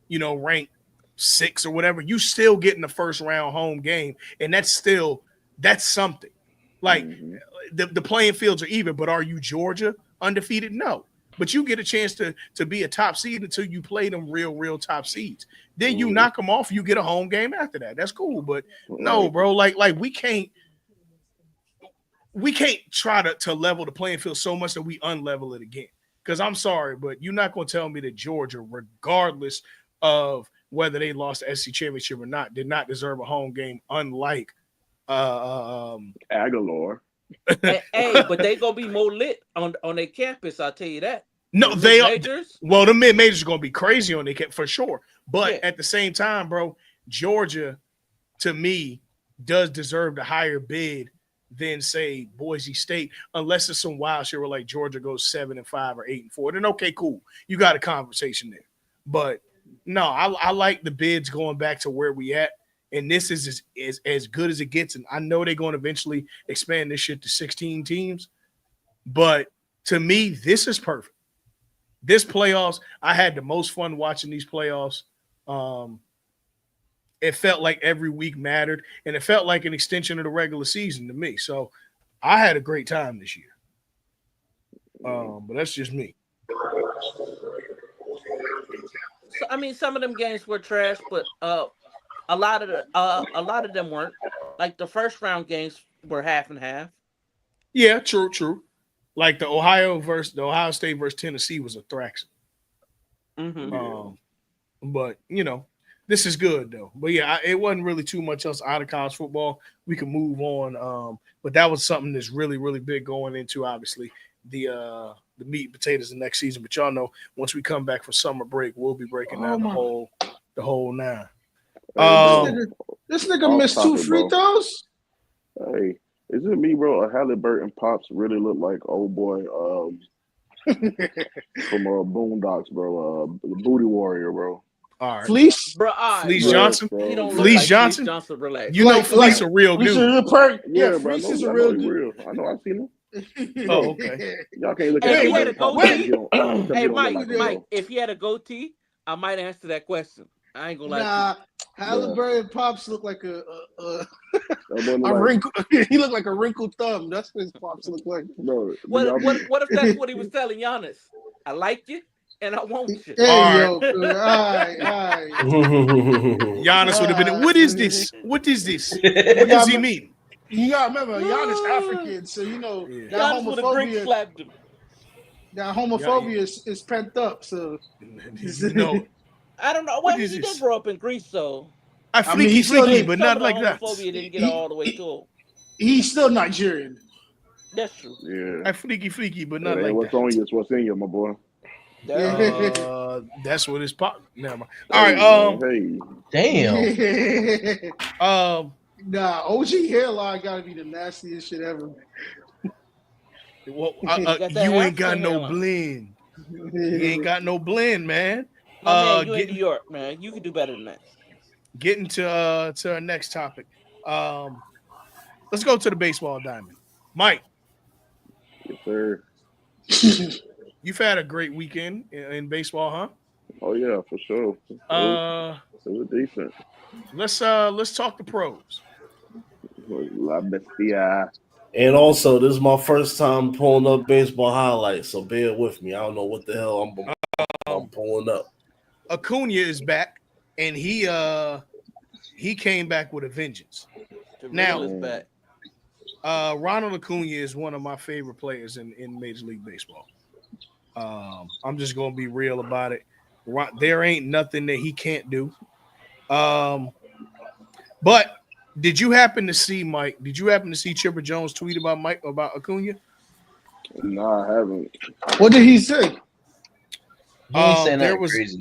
ranked 6 or whatever, you still getting the first round home game. And that's something. Like the playing fields are even, but are you Georgia undefeated? No. But you get a chance to be a top seed until you play them real top seeds. Then you knock them off, you get a home game after that. That's cool. But no, bro, like we can't try to level the playing field so much that we unlevel it again. Because I'm sorry, but you're not going to tell me that Georgia, regardless of whether they lost the SEC championship or not, did not deserve a home game. Unlike Aguilar. Hey, but they gonna be more lit on their campus. I'll tell you that. No, the they are. majors. Well, the mid majors are going to be crazy on their for sure. But at the same time, bro, Georgia, to me, does deserve the higher bid than say Boise State, unless it's some wild shit where like Georgia goes 7-5 or 8-4. Then okay, cool, you got a conversation there. But no, I like the bids going back to where we at, and this is as good as it gets. And I know they're going to eventually expand this shit to 16 teams, but to me, this is perfect. This playoffs, I had the most fun watching these playoffs. It felt like every week mattered, and it felt like an extension of the regular season to me. So I had a great time this year. But that's just me. So, I mean, some of them games were trash, but a lot of them weren't. Like the first round games were half and half. Yeah, true. Like the Ohio State versus Tennessee was a thrax. Mm-hmm. But this is good though. But yeah, it wasn't really too much else out of college football. We can move on. But that was something that's really, really big going into obviously the meat and potatoes of next season. But y'all know once we come back from summer break, we'll be breaking down the whole nine. This nigga missed 2 free throws. Hey, is it me, bro? Halliburton Pops really look like old boy from Boondocks, bro. The Booty Warrior, bro. All right. Fleece, bro. Fleece Johnson. He don't Fleece like Johnson. Fleece Johnson. Relax. Fleece a real dude. Yeah, Fleece is a real dude. I know. I've seen him. Oh, okay. Y'all can't look Hey, at him. Hey, Mike. Mike. If he had a goatee, I might answer that question. I ain't gonna lie. Halliburton Pops look like a wrinkle. He looked like a wrinkled thumb. That's what his Pops look like. No, what if that's what he was telling Giannis? I like you and I want you. Hey, all right. Giannis would have been. What is this? What does he mean? You gotta remember, Giannis African, so that homophobia. Slapped him. That homophobia is pent up. So I don't know. Well, he did grow up in Greece, so I mean, he's fleeky, but not like that. Homophobia didn't get all the way to him. He's still Nigerian. That's true. Yeah. I fleaky, but not like what's that. on you is what's in you, my boy. That's what it's pop. Never mind. All right. Damn. Nah, OG hairline gotta be the nastiest shit ever. Well, you ain't got no blend. You ain't got no blend, man. Man, you in New York, man. You can do better than that. Getting to our next topic. Let's go to the baseball diamond. Mike. Yes, sir. You've had a great weekend in baseball, huh? Oh yeah, for sure. It was decent. Let's talk the pros. La Bestia. And also, this is my first time pulling up baseball highlights, so bear with me. I don't know what the hell I'm pulling up. Acuna is back, and he came back with a vengeance. Now, Ronald Acuna is one of my favorite players in Major League Baseball. I'm just gonna be real about it. There ain't nothing that he can't do. But did you happen to see Mike? Did you happen to see Chipper Jones tweet about Acuna? No, I haven't. What did he say? He ain't saying that crazy.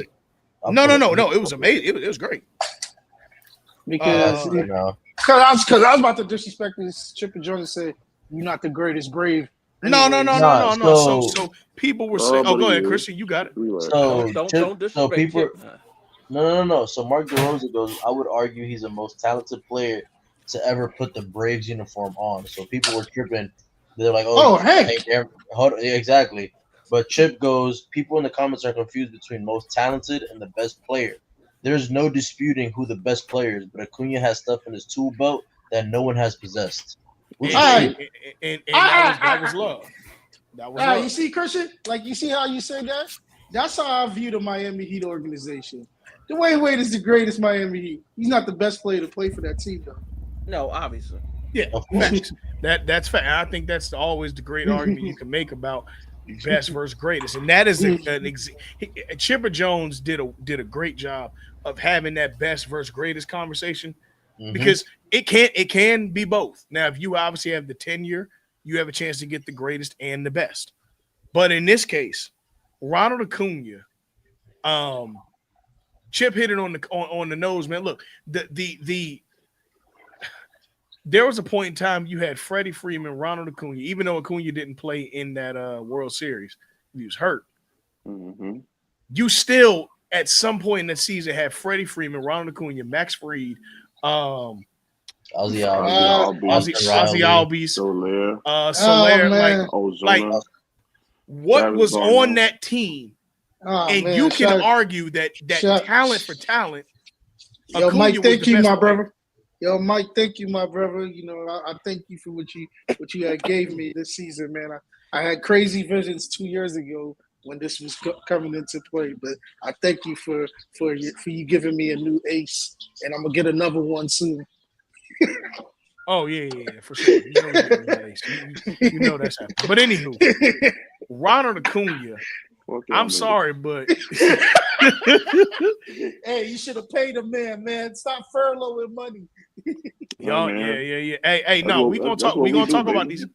No. It was amazing. It was great. Because I was about to disrespect this Chipper Jones and say you're not the greatest Brave. No. So people were saying, "Oh, go ahead, Christian, you got it." Don't disrespect people. Chip. No. So Mark DeRosa goes, I would argue he's the most talented player to ever put the Braves uniform on. So people were tripping. They're like, exactly. But Chip goes, people in the comments are confused between most talented and the best player. There's no disputing who the best player is, but Acuna has stuff in his tool belt that no one has possessed. And that was love. That was love. You see, Christian? Like, you see how you say that? That's how I view the Miami Heat organization. Dwayne Wade is the greatest Miami Heat. He's not the best player to play for that team, though. No, obviously. Yeah, facts. That's fact. I think that's always the great argument you can make about best versus greatest, and that is Chipper Jones did a great job of having that best versus greatest conversation because it can be both. Now, if you obviously have the tenure, you have a chance to get the greatest and the best. But in this case, Ronald Acuna, Chip hit it on the nose, man. Look, there was a point in time you had Freddie Freeman, Ronald Acuna, even though Acuna didn't play in that World Series, he was hurt. You still, at some point in the season, had Freddie Freeman, Ronald Acuna, Max Fried, Ozzy Albies, Soler, what was on that team? And you can argue that talent for talent. Yo, Mike, thank you, my brother. Yo, Mike, thank you, my brother. You know, I thank you for what you had gave me this season, man. I had crazy visions 2 years ago when this was coming into play, but I thank you for you giving me a new ace, and I'm gonna get another one soon. Oh yeah, for sure. You know that's happening. But anywho, Ronald Acuna. I'm sorry, but hey, you should have paid a man. Stop furloughing money. Y'all, yeah. Hey, no, we're gonna talk about these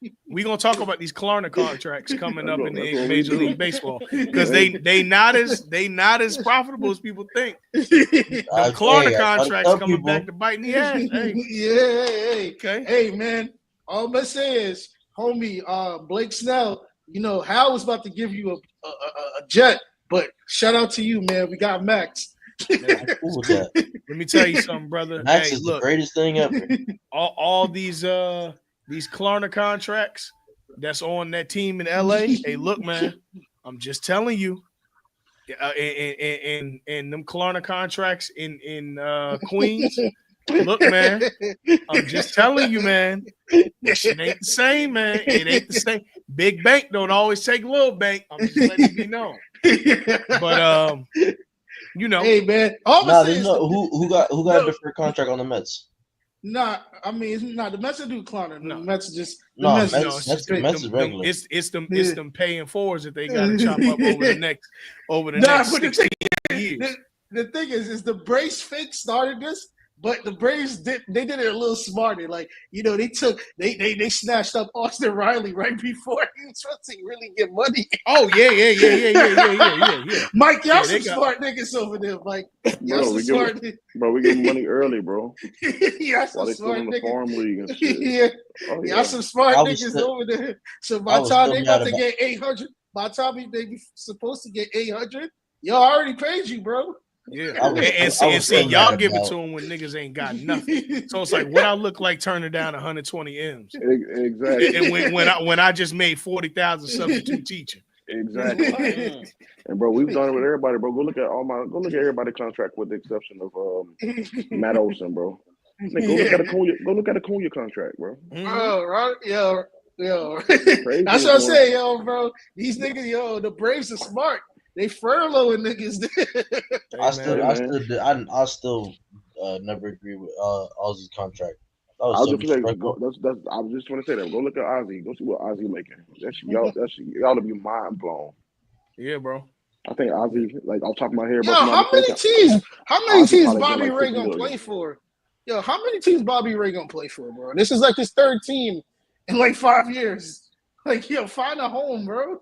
Klarna contracts coming up in the Major League Baseball because they not as profitable as people think. The Klarna contracts coming back to bite in the ass. Hey. Okay. Hey, man. All I'm gonna say is, homie, Blake Snell. You know, Hal was about to give you a jet, but shout out to you, man. We got Max. Let me tell you something, brother. Max is the greatest thing ever. All these Klarna contracts that's on that team in LA. Hey, look, man, I'm just telling you. And them Klarna contracts in Queens. Look, man, I'm just telling you, man. That shit ain't the same, man. It ain't the same. Big bank don't always take little bank. I'm just letting you be known. But you know, hey, man. Who got a different contract on the Mets? The Mets do Klarna. The Mets just Mets is regular. It's them paying fours that they got to chop up over the next 16 years. The thing is the Braves fix started this. But the Braves did it a little smarter. Like, you know, they snatched up Austin Riley right before he was supposed to really get money. Oh, yeah. Mike, y'all some smart niggas over there, Mike. Y'all some smart niggas. Bro, we give them money early, bro. Y'all some smart niggas. Farm league and shit. Y'all some smart niggas over there. So by the time they about to get 800, by the time they be supposed to get 800, y'all already paid you, bro. Yeah, and see, y'all give it to them when niggas ain't got nothing. So it's like, what I look like turning down 120 M's. Exactly. And when I just made 40,000 substitute teaching. Exactly. And bro, we've done it with everybody, bro. Go look at everybody's contract with the exception of Matt Olson, bro. Man, go look at Acuna contract, bro. Oh, right, yo. That's what I'm saying, yo, bro. These niggas, the Braves are smart. They furloughing niggas. I still never agree with Ozzy's contract. I was just going to say that. Go look at Ozzy. Go see what Ozzy making. Y'all to be mind blown. Yeah, bro. I think Ozzy, like off top of my head, how many teams Bobby Ray gonna play for? Yo, how many teams Bobby Ray gonna play for, bro? This is like his third team in like 5 years. Like, yo, find a home, bro.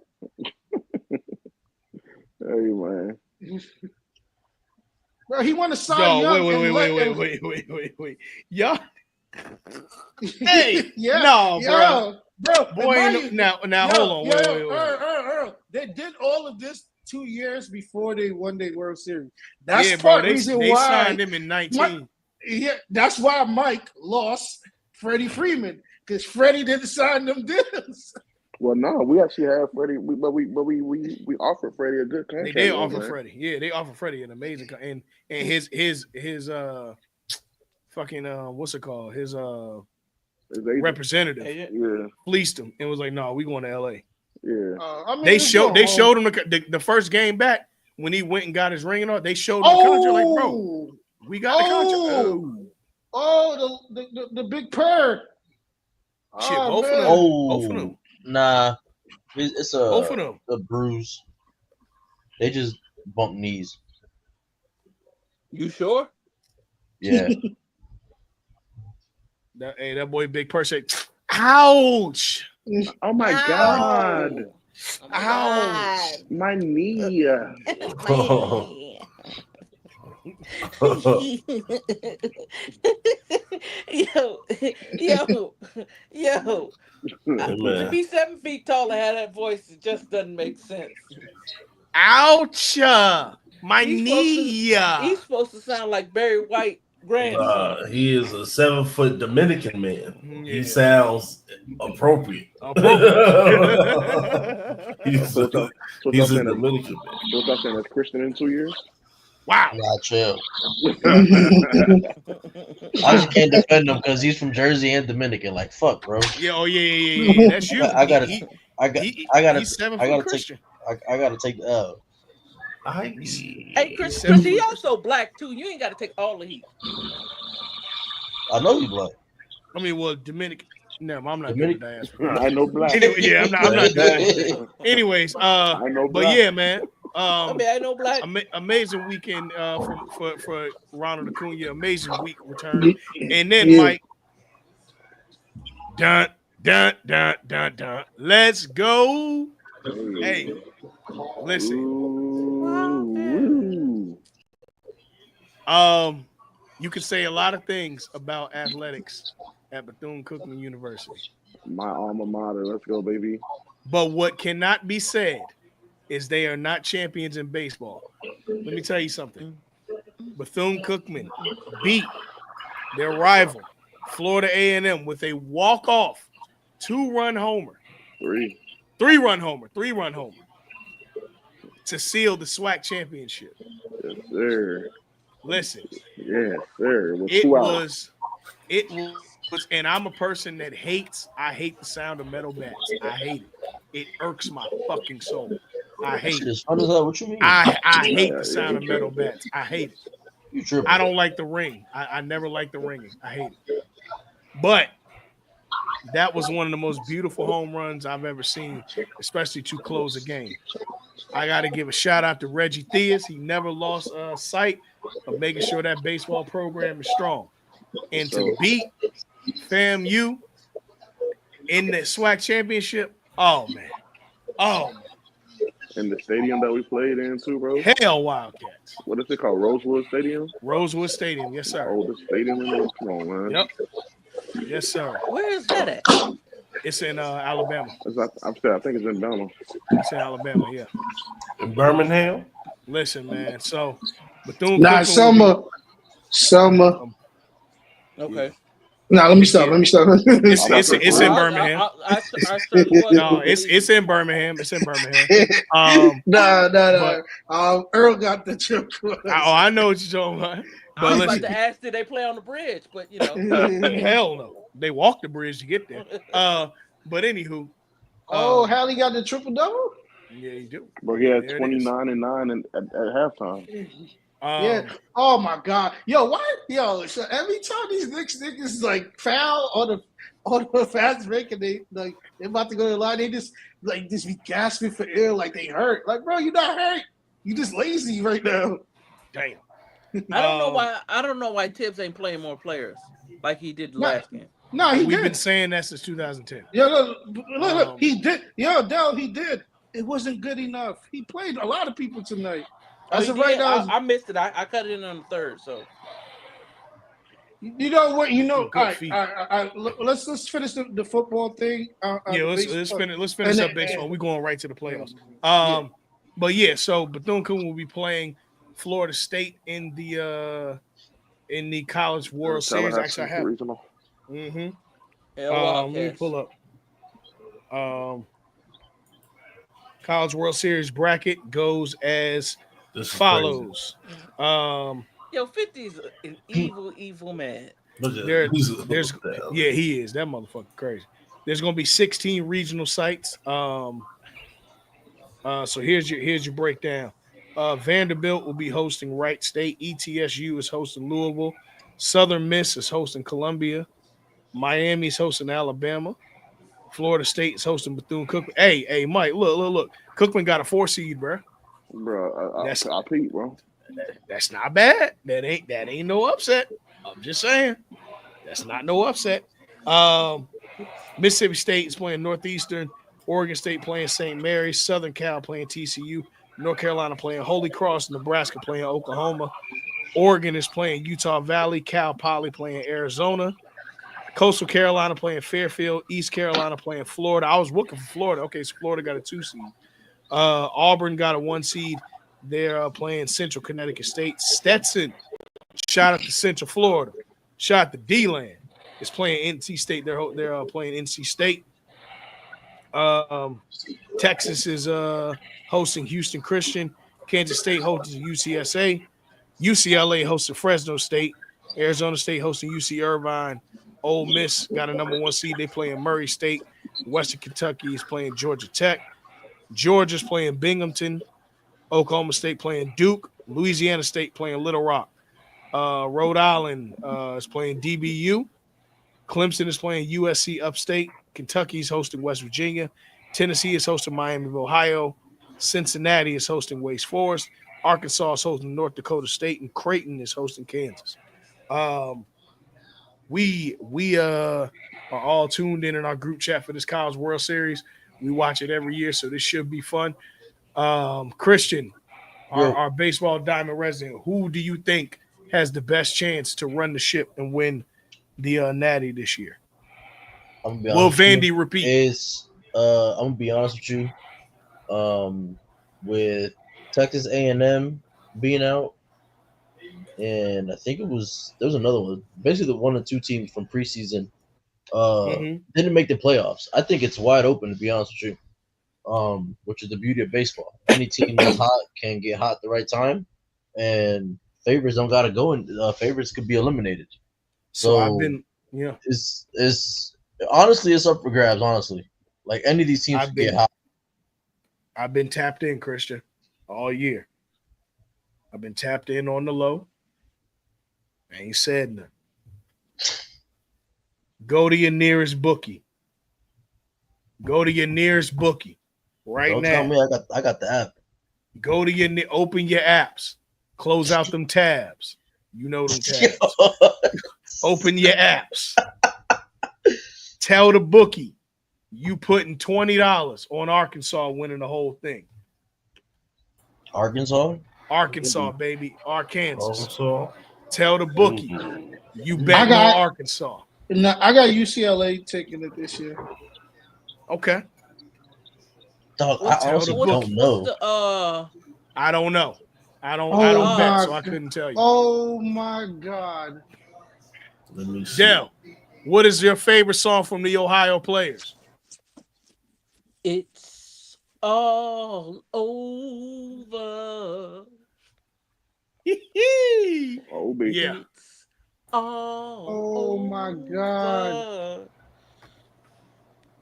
Hey, man. Bro, he want to sign young. Wait. Y'all. Hey, no, bro. Boy, now, hold on. Wait. They did all of this 2 years before they won the World Series. That's part reason why they signed him in 19. That's why Mike lost Freddie Freeman, because Freddie didn't sign them deals. Well, no, we actually have Freddie, but we offered Freddie a good contract. They offer Freddie, they offer Freddie an amazing and his fucking what's it called? His representative fleeced him and was like, "No, we going to L.A." Yeah, they showed him the first game back when he went and got his ring and all. They showed him the contract, like, bro, we got the contract. The big purr. Shit, both of them. Nah. It's Both of them. a bruise. They just bump knees. You sure? Yeah. That boy Big Purse said, ouch. Oh my God. Oh Ouch. My knee. Yo. To Man. be 7 feet tall and have that voice, it just doesn't make sense. Ouch. My He's knee. He's supposed to sound like Barry White grandson. He is a 7-foot Dominican man. Yeah. He sounds appropriate. he's So a, what he's y'all a saying? Dominican man. So what y'all saying? That's Christian in 2 years? Wow. Nah, chill. I just can't defend him because he's from Jersey and Dominican. Like, fuck, bro. Yeah, oh yeah. That's you. I gotta He's take 7 foot Christian. I gotta take the L. Hey, Chris, He's 7 he foot. also black too. You ain't got to take all the heat. I know you black. I mean, well, Dominican. No, I'm not Dominican. doing diaspora. I know black. Anyway, yeah, I'm not doing that. Anyways, I know but black. yeah, man. I mean, I know black. Amazing weekend for Ronald Acuna. Amazing week return, and then Mike. Dun. Let's go. Hey, listen. Ooh. You could say a lot of things about athletics at Bethune-Cookman University. My alma mater. Let's go, baby. But what cannot be said is they are not champions in baseball. Let me tell you something. Bethune-Cookman beat their rival, Florida A&M, with a walk-off 2-run homer. Three-run homer to seal the SWAC championship. Yes, sir. Listen. Yes, sir. It was, and I'm a person that I hate the sound of metal bats. I hate it. It irks my fucking soul. I hate it. What you mean? I hate the sound of metal bats. I hate it. You tripping. I don't like the ring. I never like the ringing. I hate it. But that was one of the most beautiful home runs I've ever seen, especially to close a game. I got to give a shout out to G.F.T.S. He never lost sight of making sure that baseball program is strong. And to beat FAMU in the SWAC championship, oh man. In the stadium that we played in too, bro. Hell, Wildcats. What is it called? Rosewood Stadium? Rosewood Stadium, yes, sir. Oh, the stadium in there. Come on, man. Yep. Yes, sir. Where is that at? It's in Alabama. I think it's in Bama. It's in Alabama, yeah. In Birmingham? Listen, man. So, Bethune. Nah, Selma. Okay. Nah, let me stop. It's in Birmingham. No, it's in Birmingham. It's in Birmingham. Earl got the trip. I know what you're talking about. But I was about to ask, did they play on the bridge? But you know, hell no. They walked the bridge to get there. But anywho. Hallie got the triple double. Yeah, you do. Bro, he had 29 and 9 at halftime. Yeah. Oh my God. Yo, why? Yo, so every time these niggas like foul on the fast break and they about to go to the line, they just be gasping for air like they hurt. Like, bro, you're not hurt. You just lazy right now. Damn. I don't know why Tibbs ain't playing more players like he did last game. No, we've been saying that since 2010. Yeah, look, he did. Yo, Dell, he did. It wasn't good enough. He played a lot of people tonight. As of right now, I missed it. I cut it in on the third. So you know what? All right. Let's finish the football thing. Let's finish up baseball. We're going right to the playoffs. But yeah, so Bethune-Cookman will be playing Florida State in the College World Series. Actually, I have. Let me pull up. College World Series bracket goes as follows. Yo, 50's an evil man. He is. That motherfucker crazy. There's gonna be 16 regional sites. So here's your breakdown. Vanderbilt will be hosting Wright State. ETSU is hosting Louisville. Southern Miss is hosting Columbia. Miami is hosting Alabama. Florida State is hosting Bethune-Cookman. Hey, Mike, look. Cookman got a 4 seed, bro. Bro, I peep, bro. That's not bad. That ain't no upset. I'm just saying. That's not no upset. Mississippi State is playing Northeastern. Oregon State playing St. Mary's. Southern Cal playing TCU. North Carolina playing Holy Cross. Nebraska playing Oklahoma. Oregon is playing Utah Valley. Cal Poly playing Arizona. Coastal Carolina playing Fairfield. East Carolina playing Florida. I was looking for Florida. Okay, so Florida got a 2 seed. Auburn got a 1 seed. They're playing Central Connecticut State. Stetson, shout out to Central Florida. Shout out to D-Land. Is playing NC State. They're playing NC State. Texas is hosting Houston Christian. Kansas State hosting UCSA. UCLA hosting Fresno State. Arizona State hosting UC Irvine. Ole Miss got a number 1 seed. They playing Murray State. Western Kentucky is playing Georgia Tech. Georgia's playing Binghamton. Oklahoma State playing Duke. Louisiana State playing Little Rock. Rhode Island is playing DBU. Clemson is playing USC Upstate. Kentucky is hosting West Virginia. Tennessee is hosting Miami of Ohio. Cincinnati is hosting Wake Forest. Arkansas is hosting North Dakota State, and Creighton is hosting Kansas. We are all tuned in our group chat for this College World Series. We watch it every year, so this should be fun. Christian, our baseball diamond resident, who do you think has the best chance to run the ship and win the Natty this year? Will Vandy repeat? I'm gonna be honest with you. With Texas A&M being out, and I think there was another one. Basically, the 1 or 2 teams from preseason didn't make the playoffs. I think it's wide open, to be honest with you. Which is the beauty of baseball. Any team that's hot can get hot at the right time, and favorites don't gotta go, and favorites could be eliminated. So I've been, it's honestly it's up for grabs. Honestly, like any of these teams can get hot. I've been tapped in, Christian, all year. I've been tapped in on the low. I ain't said nothing. Go to your nearest bookie. Go to your nearest bookie right Don't now. tell me I got the app. Go to open your apps. Close out them tabs. You know them tabs. Open your apps. Tell the bookie you putting $20 on Arkansas winning the whole thing. Arkansas, baby. Arkansas. Tell the bookie you betting on Arkansas. No, I got UCLA taking it this year. Okay. Dog, I also don't know. I don't know. I don't bet, so I couldn't tell you. Oh my God. Let me see. Dell, what is your favorite song from the Ohio Players? It's all over. Oh, baby. Yeah. It's all Oh my God. over.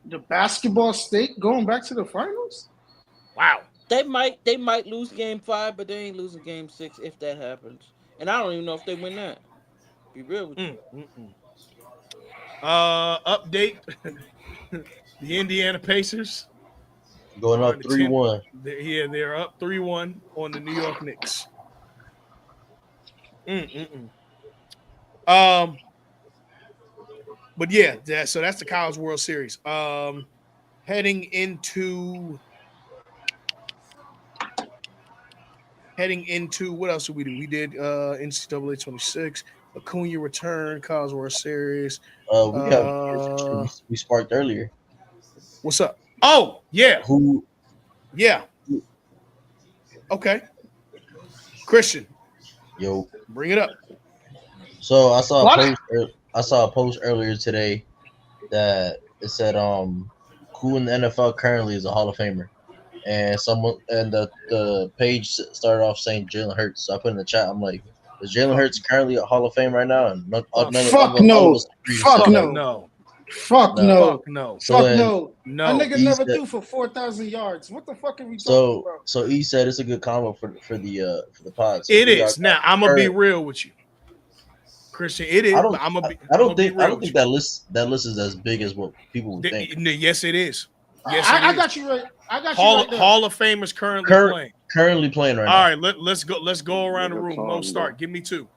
The basketball state going back to the finals? Wow. They might lose game 5, but they ain't losing game 6 if that happens. And I don't even know if they win that. Be real with you. Update. The Indiana Pacers Going up 3-1. They're up 3-1 on the New York Knicks. But yeah, so that's the College World Series. Heading into what else did we do? We did NCAA 26, Acuna return, College World Series. We sparked earlier. What's up? Oh, yeah. Who? Yeah. Okay. Christian. Yo. Bring it up. So I saw a post earlier today that it said who in the NFL currently is a Hall of Famer. And the page started off saying Jalen Hurts. So I put in the chat, I'm like, is Jalen Hurts currently a Hall of Fame right now? And Fuck no. Fuck no. Fuck no. Fuck no. Fuck no. No. That nigga never threw for 4,000 yards. What the fuck are we talking about? So he said it's a good combo for the pod. So it is. Now I'm gonna be real with you. Christian, it is. I don't. But I'm gonna I don't be think. I real don't with think that list is as big as what people would you. think. Yes, it is. Yes, I got you right. I got you right there. Hall of Famers currently playing right now. All right, let's go. Let's go around the room. Mo, Time, start. Give me 2.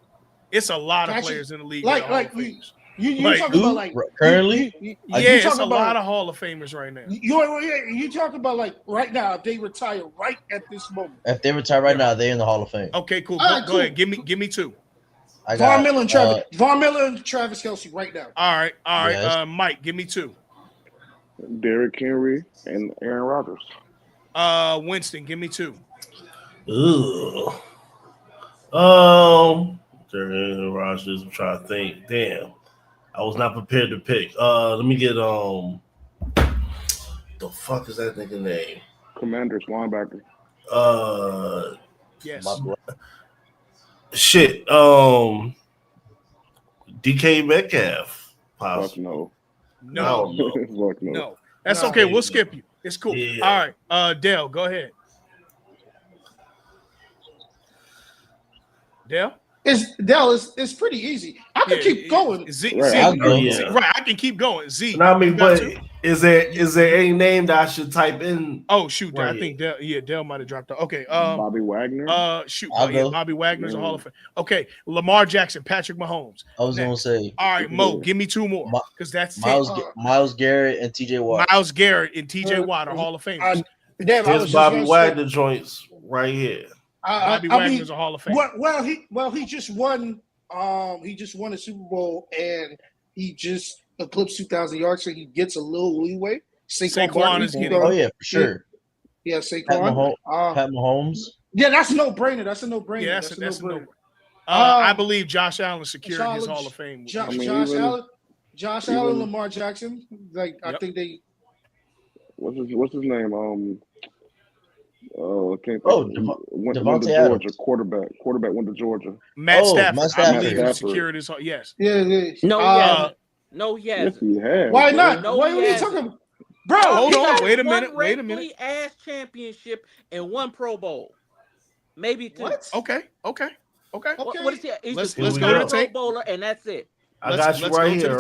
It's a lot of players in the league. Like Hall of Famers. you talking about like currently? It's a lot of Hall of Famers right now. You talking about like right now if they retire right at this moment. If they retire right now, they're in the Hall of Fame. Okay, cool. Right, Go ahead. Give me 2. Von Miller and Travis Kelce right now. All right. Yes. Mike, give me 2. Derrick Henry and Aaron Rodgers. Winston, give me 2. Ugh. Aaron Rodgers. I'm trying to think. Damn, I was not prepared to pick. Let me get the fuck is that nigga name? Commanders linebacker. Yes. Shit. DK Metcalf. Fuck no. No. That's okay. We'll skip you. It's cool. Yeah. All right. Dale, go ahead. Dale? It's pretty easy. I can keep going. Right, I can keep going. Z. I mean, but is there any name that I should type in? Oh shoot, I think Dale might have dropped out. Okay, Bobby Wagner. Bobby Wagner's a Hall of Fame. Okay, Lamar Jackson, Patrick Mahomes. I was gonna say. All right, Mo, give me 2 more because that's Miles Garrett and T.J. Watt. Miles Garrett and T.J. Watt are Hall of Famers. Here's Bobby Wagner joints right here. Bobby Wagner's a Hall of Fame. He just won. He just won a Super Bowl and he just eclipsed 2,000 yards, so he gets a little leeway. Saquon is getting. Oh yeah, for sure. Yeah, Saquon. Pat Mahomes. Yeah, that's a no-brainer. That's a no-brainer. Yeah, that's a no-brainer. I believe Josh Allen secured his Hall of Fame. Josh Allen, Lamar Jackson. Like I think they. What's his name? I can't think. Went to Georgia. Quarterback went to Georgia. Matt Stafford. I believe secured his. Yes. Yeah. No, he Yes, hasn't. he has. Why not? No, Why are you talking about? Bro, hold on. Wait a Wait a minute. Ass championship and 1 Pro Bowl. Maybe 2. What? Okay. What is he? He's Let's just go to Pro tape. Bowler, and that's it. I got you right here.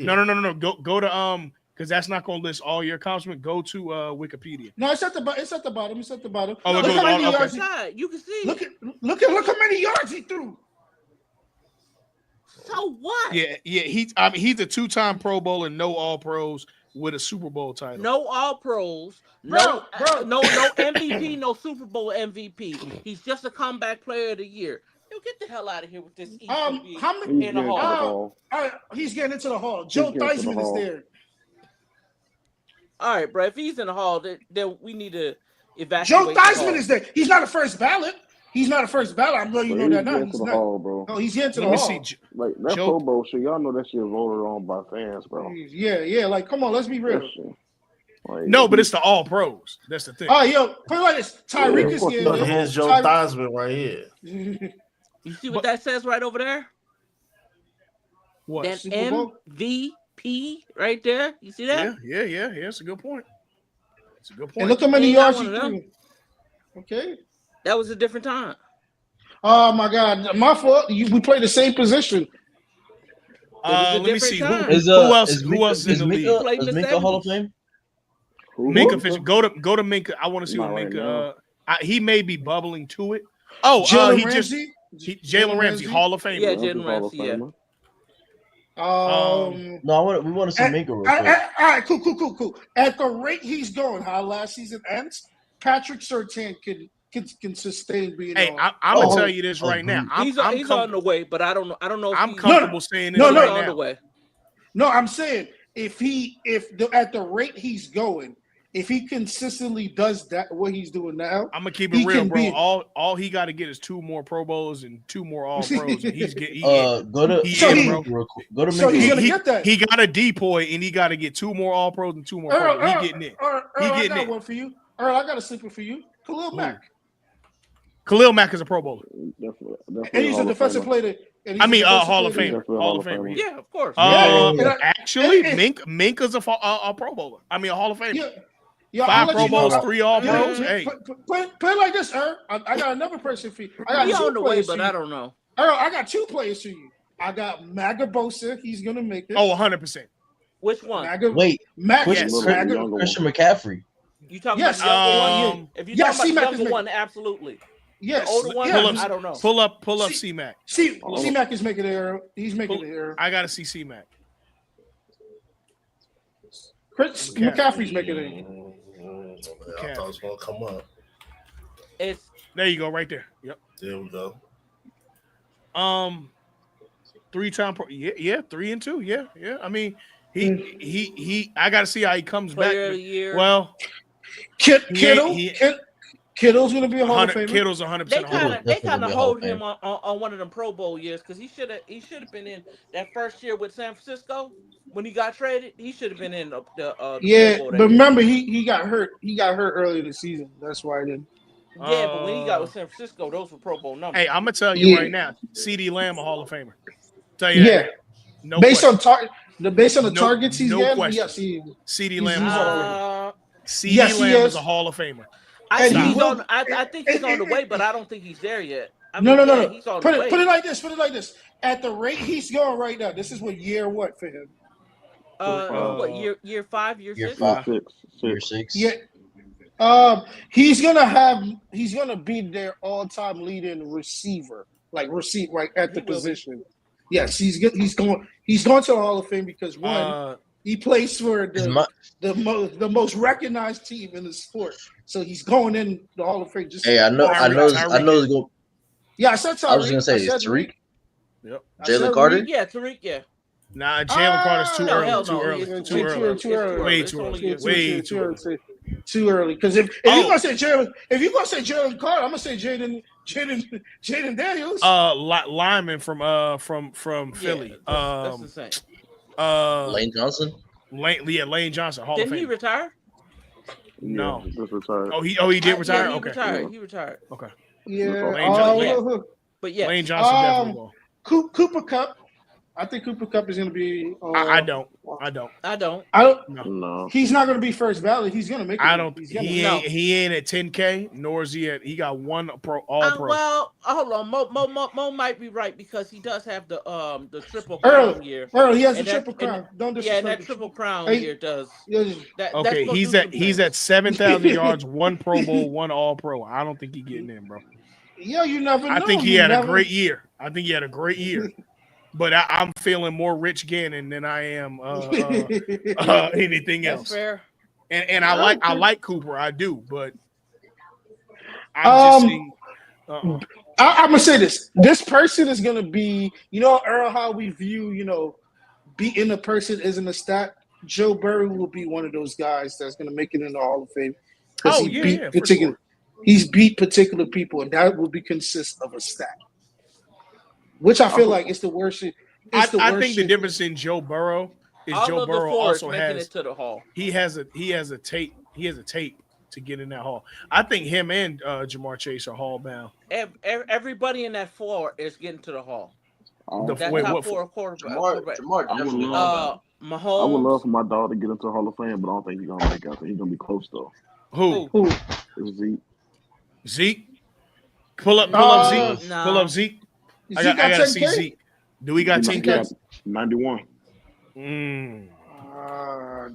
No. Go to because that's not going to list all your accomplishments. Go to Wikipedia. No, it's at the bottom. Oh, look how many yards you can see. Look how many yards he threw. So what? Yeah. He's a 2-time Pro Bowler, no All Pros with a Super Bowl title. No All Pros. No MVP, no Super Bowl MVP. He's just a comeback player of the year. Yo, get the hell out of here with this. How many in the Hall? He's getting into the Hall. Joe Theismann is there. All right, bro. If he's in the Hall, then we need to evacuate. Joe Theismann is there. He's not a first ballot. I'm letting you know that now. He's not. Hall, bro. No, he's into the Hall. Like that Pro Bowl shit, y'all know that shit voted on by fans, bro. Yeah. Like, come on, let's be real. No, but it's the All Pros. That's the thing. Oh, yo, put it like this. Tyreek is here. Here's Joe Theismann right here. You see what that says right over there? What? That MVP right there. You see that? Yeah. It's a good point. And look how many yards he threw. Okay. That was a different time. Oh my God, my fault. We played the same position. Let me see. Who else is in the league? Is Minka Hall of Fame? Minka Fisher. Go to Minka. I want to see what Minka. He may be bubbling to it. Oh, Jalen Ramsey, Hall of Fame. Yeah, Jalen Ramsey. Yeah. No, we want to see Minka real quick. All right, cool. At the rate he's going, how last season ends, Patrick Surtain can sustain being. Hey, I'm gonna tell you this right now. He's on the way, but I don't know. I'm comfortable saying this right now. On the way. No, I'm saying if at the rate he's going, if he consistently does that what he's doing now, I'm gonna keep it real, bro. All he got to get is 2 more Pro Bowls and 2 more All Pros, and he's getting. Go to Minka. So he's gonna get that. He got a depoy, and he got to get 2 more All Pros and 2 more Pros. He getting it. I got one for you. Earl, I got a sleeper for you. Khalil Mack. Khalil Mack is a Pro Bowler. Definitely and he's a defensive player. Hall of Famer. Hall of Famer. Yeah, of course. Actually, Minka's a Pro Bowler. I mean, a Hall of Famer. Yeah. 5 Pro Bowls, 3 All Pros. Hey, put it like this, Earl. I got another person for you. I got on the way, but I don't know. Earl, I got 2 players for you. I got Magabosa. He's gonna make it. Oh, 100%. Which one? Wait, Christian McCaffrey. You talking about the younger one? If you talking about the younger one, absolutely. Yes. The older one, I don't know. Pull up C-Mac. C-Mac is making the arrow. He's making the arrow. I gotta see C-Mac. Chris McCaffrey's making it. I thought it was gonna come up. There you go, right there. Yep. There we go. 3-time pro. Yeah, 3 and 2. Yeah. I mean, he. I gotta see how he comes Player back. of the year. Well, Kittle's gonna be a Hall of Famer. Kittle's 100%. They kind of hold him on one of them Pro Bowl years because he should have been in that first year with San Francisco when he got traded. He should have been in the yeah, Pro Bowl but remember he got hurt. He got hurt early in the season. That's why I didn't. Yeah, but when he got with San Francisco, those were Pro Bowl numbers. Hey, I'm gonna tell you right now, CeeDee Lamb a Hall of Famer. Tell you that. No based question. on the targets he's getting, CeeDee Lamb. CeeDee Lamb is a Hall of Famer. I think he's on the way, but I don't think he's there yet. No. He's on Put the way. it like this. At the rate he's going right now, this is year what for him? Year 5, year 6? Year 6. Yeah. He's gonna be their all-time leading receiver, like at the position. Yes, he's going to the Hall of Fame because he plays for the most recognized team in the sport. So he's going in the Hall of Fame. I know it's going. Yeah, I said Tariq. I was gonna say it's Tariq. Yep. Jalen Carter. Yeah, Tariq. Yeah. Nah, Jalen Carter's too early. Too early. Way too early. Too early. Because if you're gonna say Jalen Carter, I'm gonna say Jaden Daniels. Lineman from Philly. That's the same. Lane Johnson. Lane Johnson. Hall of Fame. Didn't he retire? No. He just retired. Oh, he did retire. Yeah, he retired. Okay. Yeah. But yeah, Lane Johnson definitely will. Cooper Kupp. I think Cooper Kupp is going to be. I don't. No. He's not going to be first ballot. He's going to make it. I don't. He ain't at 10K, nor is he at. He got one pro. Well, hold on. Mo might be right because he does have the triple crown year. He has the triple crown. Don't disrespect. Yeah, that triple crown year does. Okay, he's at 7,000 yards, 1 Pro Bowl, 1 All Pro. I don't think he's getting in, bro. Yeah, you never know. I think he had a great year. But I'm feeling more Rich Gannon than I am anything else. That's fair. And I like Cooper, I do, but I'm just saying. I'm gonna say this. This person is gonna be, Earl, how we view, beating a person isn't a stat. Joe Burrow will be one of those guys that's gonna make it in the Hall of Fame. He's beat particular people, and that will consist of a stat. Which I feel like is the worst. I think the difference in Joe Burrow is Joe Burrow also has it to the Hall. He has a tape to get in that Hall. I think him and Jamar Chase are Hall bound. Everybody in that 4 is getting to the Hall. Mahomes. I would love for my dog to get into the Hall of Fame, but I don't think he's gonna make it. I think he's gonna be close though. Who? Zeke. Zeke? Pull up Zeke. No. Pull up Zeke. I gotta see Zeke. Do we got 10K? 91. Damn.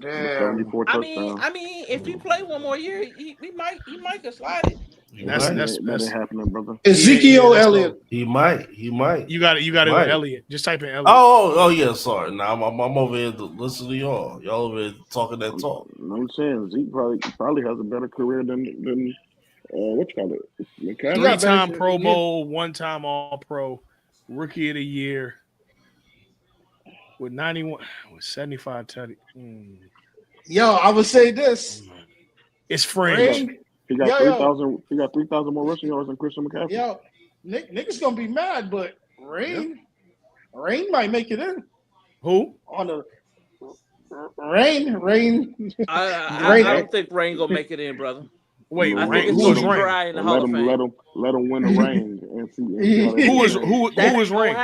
74 touchdowns. I mean, if he play one more year, he might get slided. That's happening, brother. Ezekiel Elliott. He might. You got it with Elliott. Just type in Elliott. Oh yeah. Sorry. Now I'm over here to listen to y'all. Y'all over here talking that talk. I'm saying Zeke probably has a better career than what you call it? 3-time Pro Bowl, 1-time All Pro, Rookie of the Year with 75 tutty. Yo, I would say this. It's fringe. He got 3,000. He got 3,000 more rushing yards than Christian McCaffrey. Yo, niggas gonna be mad, but Rain might make it in. Who? On the Rain. I don't think Rain gonna make it in, brother. Wait, Rain? Who's Rain? Let him win the ring and see. Who is Rain?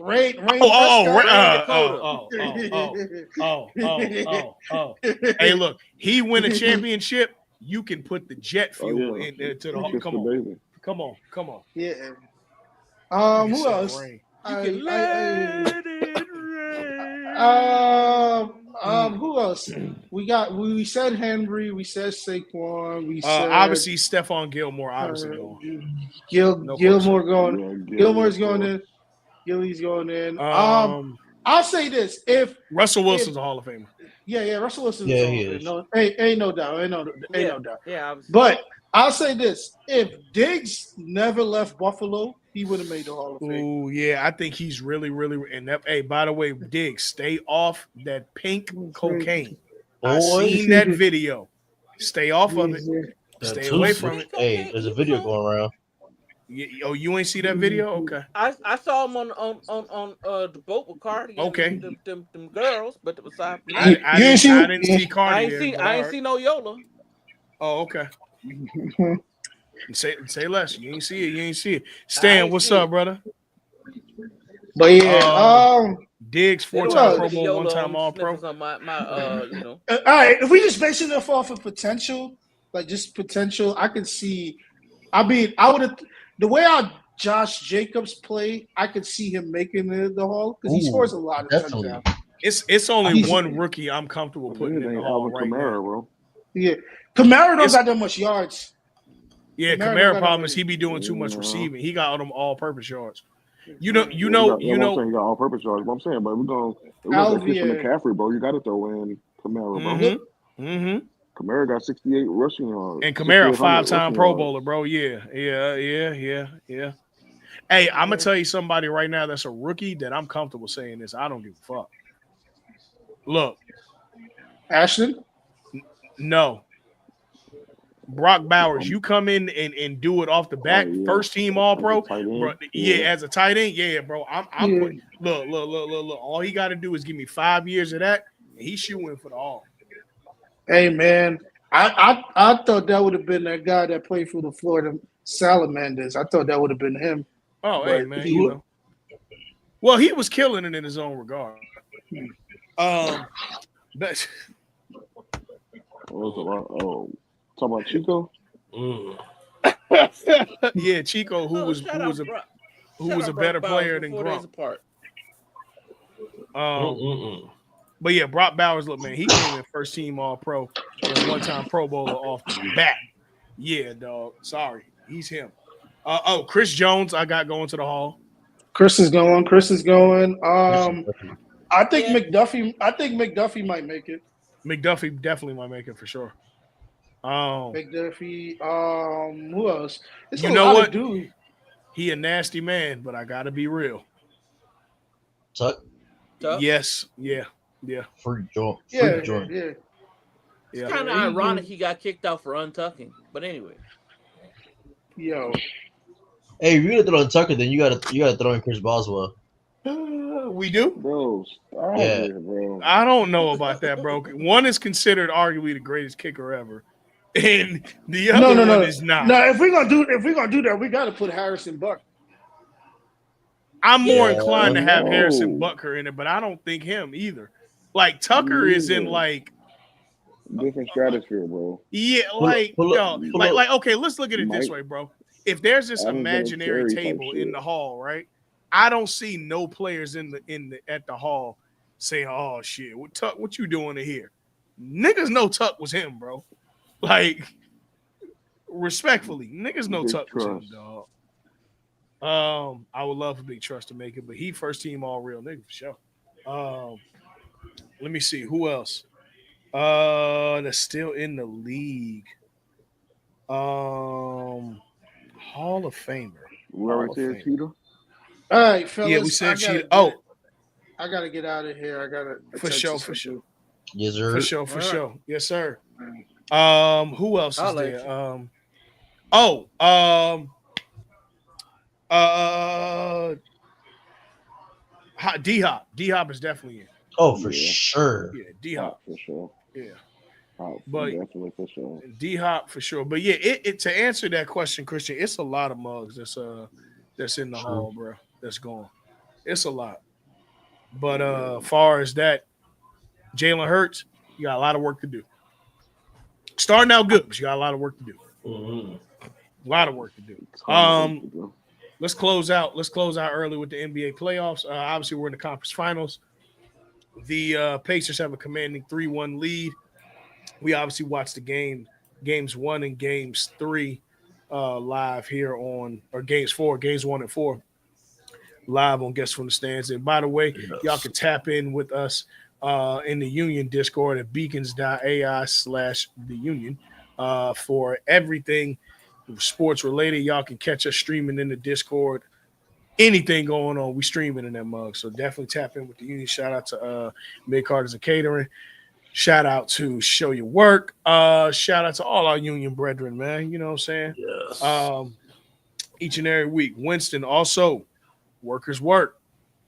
Rain. Hey, look, he win a championship. You can put the jet fuel into the home. Come on. Yeah. Who else? Rain. You can let it rain. Who else? We said Henry, we said Saquon, we said Obviously Stephon Gilmore, obviously going. Gilmore going. Yeah, Gilmore's going in. Gilly's going in. I'll say this: if Russell Wilson's a Hall of Famer. Yeah, Russell Wilson's Yeah, a Hall he of Fame. is. No, ain't no doubt. Ain't no doubt. Yeah, obviously. But I'll say this: if Diggs never left Buffalo, he would have made the Hall of Fame. Oh yeah, I think he's really, really. And that, hey, by the way, Diggs, stay off that pink cocaine. I seen that video. Stay off of it. Stay away from it. Hey, there's a video going around. Oh, you ain't see that video? Okay. I saw him on the boat with Cardi. Okay. Them girls, but besides, I didn't see Cardi. I ain't see no Yola. Oh, okay. Say less. You ain't see it. You ain't see it. Stan, what's up, brother? But yeah, Diggs 4-time Pro Bowl, 1-time All Pro. All right, if we just basing it off of potential, like just potential, I could see. I mean, I would have the way our Josh Jacobs play. I could see him making the Hall because he scores a lot of touchdowns. It's only one rookie I'm comfortable putting in the Hall right Kamara, now. bro. Yeah, Kamara don't got that much yards. Yeah, Kamara problem is he be doing too much receiving. He got them all-purpose yards. You know. He got all-purpose yards. What I'm saying, but we're gonna get from McCaffrey, bro. You got to throw in Kamara, bro. Mm-hmm. Kamara got 68 rushing yards. And Kamara 5-time Pro Bowler, bro. Yeah. Hey, I'm gonna tell you somebody right now that's a rookie that I'm comfortable saying this. I don't give a fuck. Look, Ashton. No. Brock Bowers, you come in and do it off the bat, first team All Pro, bro, as a tight end, bro. I'm putting, look. All he got to do is give me 5 years of that, and he's shooting for the All. Hey man, I thought that would have been that guy that played for the Florida Salamanders. I thought that would have been him. Oh, hey man, you know. Well, he was killing it in his own regard. That's. Talk about Chico. Yeah, Chico, who was a better player than Grump. But yeah, Brock Bowers, look, man, he came in first team All Pro and 1-time Pro Bowler off the bat. Yeah, dog. Sorry, he's him. Chris Jones, I got going to the Hall. Chris is going. I think McDuffie might make it. McDuffie definitely might make it for sure. McDuffie. Who else? You know what? He a nasty man, but I gotta be real. Tuck? Yes. Yeah. Freak joint. Yeah. It's kind of ironic he got kicked out for untucking, but anyway. Yo. Hey, if you're gonna throw in Tucker, then you gotta throw in Chris Boswell. We do, bro. Bro. I don't know about that, bro. One is considered arguably the greatest kicker ever, and the other one is not. No, if we're gonna do that, we gotta put Harrison Buck. I'm more inclined to have Harrison Butker in it, but I don't think him either. Like Tucker is in like different stratosphere, bro. Yeah, okay, let's look at it this way, bro. If there's this imaginary table in the Hall, right? I don't see no players at the Hall saying, "Oh shit, what you doing in here?" Niggas know Tuck was him, bro. Like, respectfully, niggas know Tuck was him, dog. I would love for Big Trust to make it, but he first team all real nigga for sure. Let me see who else. That's still in the league. Hall of Famer. Whoever said Cheetah. All right, fellas. Yeah, we said Cheetah. I gotta get out of here. For sure. Yes, sir. For sure. Yes, sir. Who else is there? D-Hop. D-Hop is definitely in. Oh, for sure. Yeah, D-Hop. For sure. Yeah. But definitely for sure. D-Hop for sure. But yeah, it to answer that question, Christian, it's a lot of mugs that's in the Hall, bro. That's gone. It's a lot. But far as that, Jalen Hurts, you got a lot of work to do. Starting out good, but you got a lot of work to do. Mm-hmm. A lot of work to do. let's close out. Let's close out early with the NBA playoffs. Obviously, we're in the conference finals. The Pacers have a commanding 3-1 lead. We obviously watched the games 1 and games 3 live here on, or games 1 and 4 live on Guests from the Stands. And by the way, y'all can tap in with us in the Union Discord at beacons.ai/the Union for everything sports related. Y'all can catch us streaming in the Discord. Anything going on, we streaming in that mug. So definitely tap in with the Union. Shout out to Mid Carters and Catering. Shout out to Show Your Work. Shout out to all our Union brethren, man. You know what I'm saying? Yes. Each and every week. Winston also, workers work.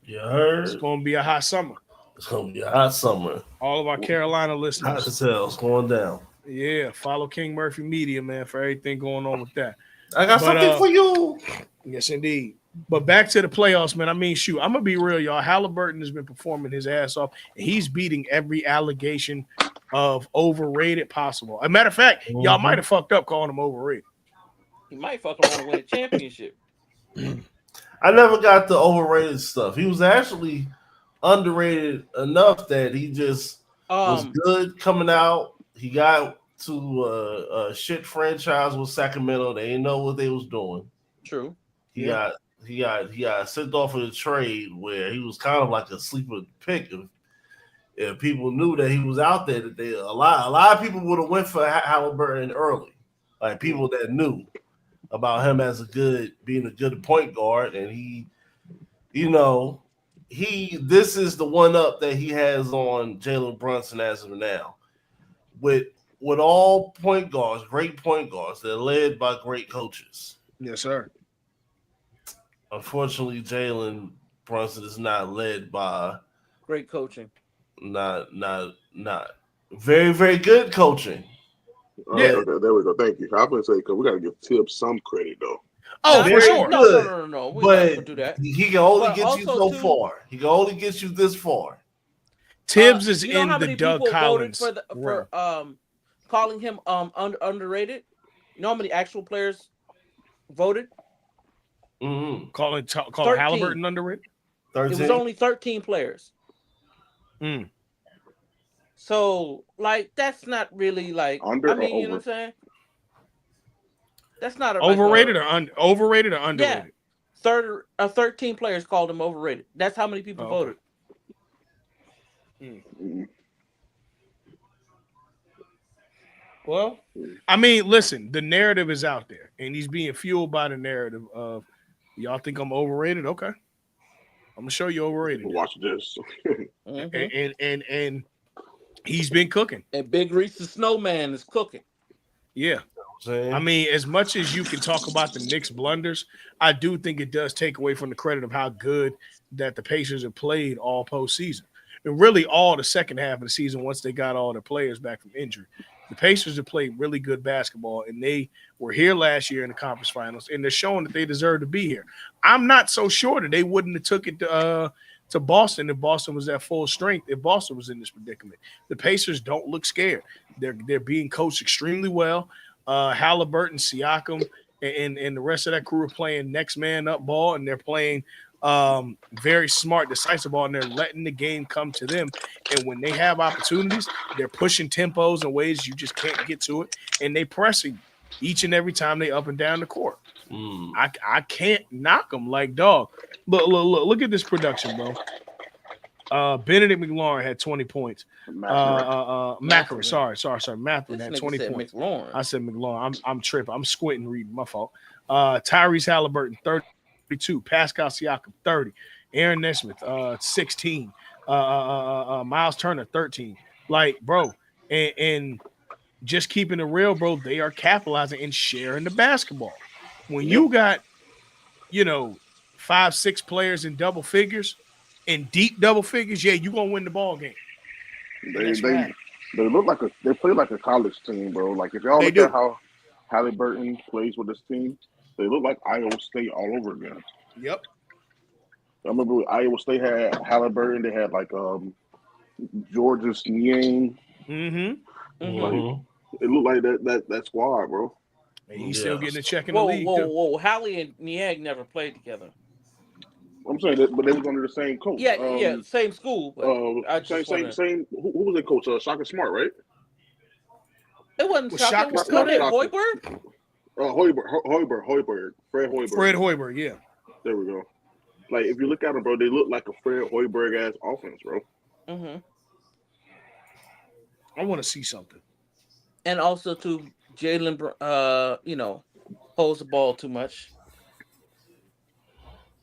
You heard? It's going to be a hot summer. It's going to be a hot summer. All of our Carolina listeners. Hot as hell. It's going down. Yeah, follow King Murphy Media, man, for everything going on with that. I got something for you. Yes, indeed. But back to the playoffs, man. I mean, shoot, I'm going to be real, y'all. Halliburton has been performing his ass off, and he's beating every allegation of overrated possible. As a matter of fact, y'all might have fucked up calling him overrated. He might fuck around and win a championship. I never got the overrated stuff. He was actually underrated enough that he just was good coming out. He got to a shit franchise with Sacramento. They didn't know what they was doing. True. He got sent off of the trade where he was kind of like a sleeper pick. If people knew that he was out there, that a lot of people would have went for Halliburton early, like people that knew about him as being a good point guard, and this is the one up that he has on Jalen Brunson as of now, with all point guards, great point guards, they're led by great coaches. Yes, sir. Unfortunately, Jalen Brunson is not led by great coaching. Not very, very good coaching. Yeah. Okay, there we go. Thank you. I was going to say, because we got to give Tibbs some credit, though. Oh, for sure. No. We but do that. He can only get you so far. He can only get you this far. Tibbs is in the Doug Collins for calling him underrated. You know how many actual players voted? Mm-hmm. Calling Halliburton underrated? 13? It was only 13 players. So, like, that's not really like. You know what I'm saying? That's not overrated or underrated. Yeah, 13 players called him overrated. That's how many people voted. Well, I mean, listen, the narrative is out there, and he's being fueled by the narrative of y'all think I'm overrated. Okay, I'm gonna show you overrated. Watch this. and he's been cooking. And Big Reese the Snowman is cooking. Yeah. I mean, as much as you can talk about the Knicks' blunders, I do think it does take away from the credit of how good that the Pacers have played all postseason. And really all the second half of the season once they got all their players back from injury. The Pacers have played really good basketball, and they were here last year in the conference finals, and they're showing that they deserve to be here. I'm not so sure that they wouldn't have took it to Boston if Boston was at full strength, if Boston was in this predicament. The Pacers don't look scared. They're being coached extremely well. Halliburton, Siakam, and the rest of that crew are playing next man up ball, and they're playing very smart, decisive ball, and they're letting the game come to them. And when they have opportunities, they're pushing tempos in ways you just can't get to it, and they pressing each and every time they up and down the court. I can't knock them like dog. Look at this production, bro. Benedict McLaurin had 20 points. Macaron, sorry. Matherin had 20 points. McLaurin. I said McLaurin. I'm tripping. I'm squinting reading. My fault. Tyrese Halliburton, 32. Pascal Siakam, 30. Aaron Nesmith, 16. Miles Turner, 13. Like, bro, and just keeping it real, bro, they are capitalizing and sharing the basketball. When you got, 5-6 players in double figures, in deep double figures, yeah, you're gonna win the ball game. They look like they play like a college team, bro. Like if y'all look at how Halliburton plays with this team, they look like Iowa State all over again. Yep. I remember Iowa State had Halliburton. They had like George's Niang. Mm-hmm. Like, it looked like that squad, bro. And he's still getting a check in the league. Whoa. Hallie and Niang never played together. I'm saying that, but they was under the same coach. Yeah, same school. But same. Who was their coach? Shaka Smart, right? It wasn't Shaka. Hoiberg? Hoiberg. Fred Hoiberg, yeah. There we go. Like, if you look at them, bro, they look like a Fred Hoiberg-ass offense, bro. Mm-hmm. I want to see something. And also, Jalen, holds the ball too much.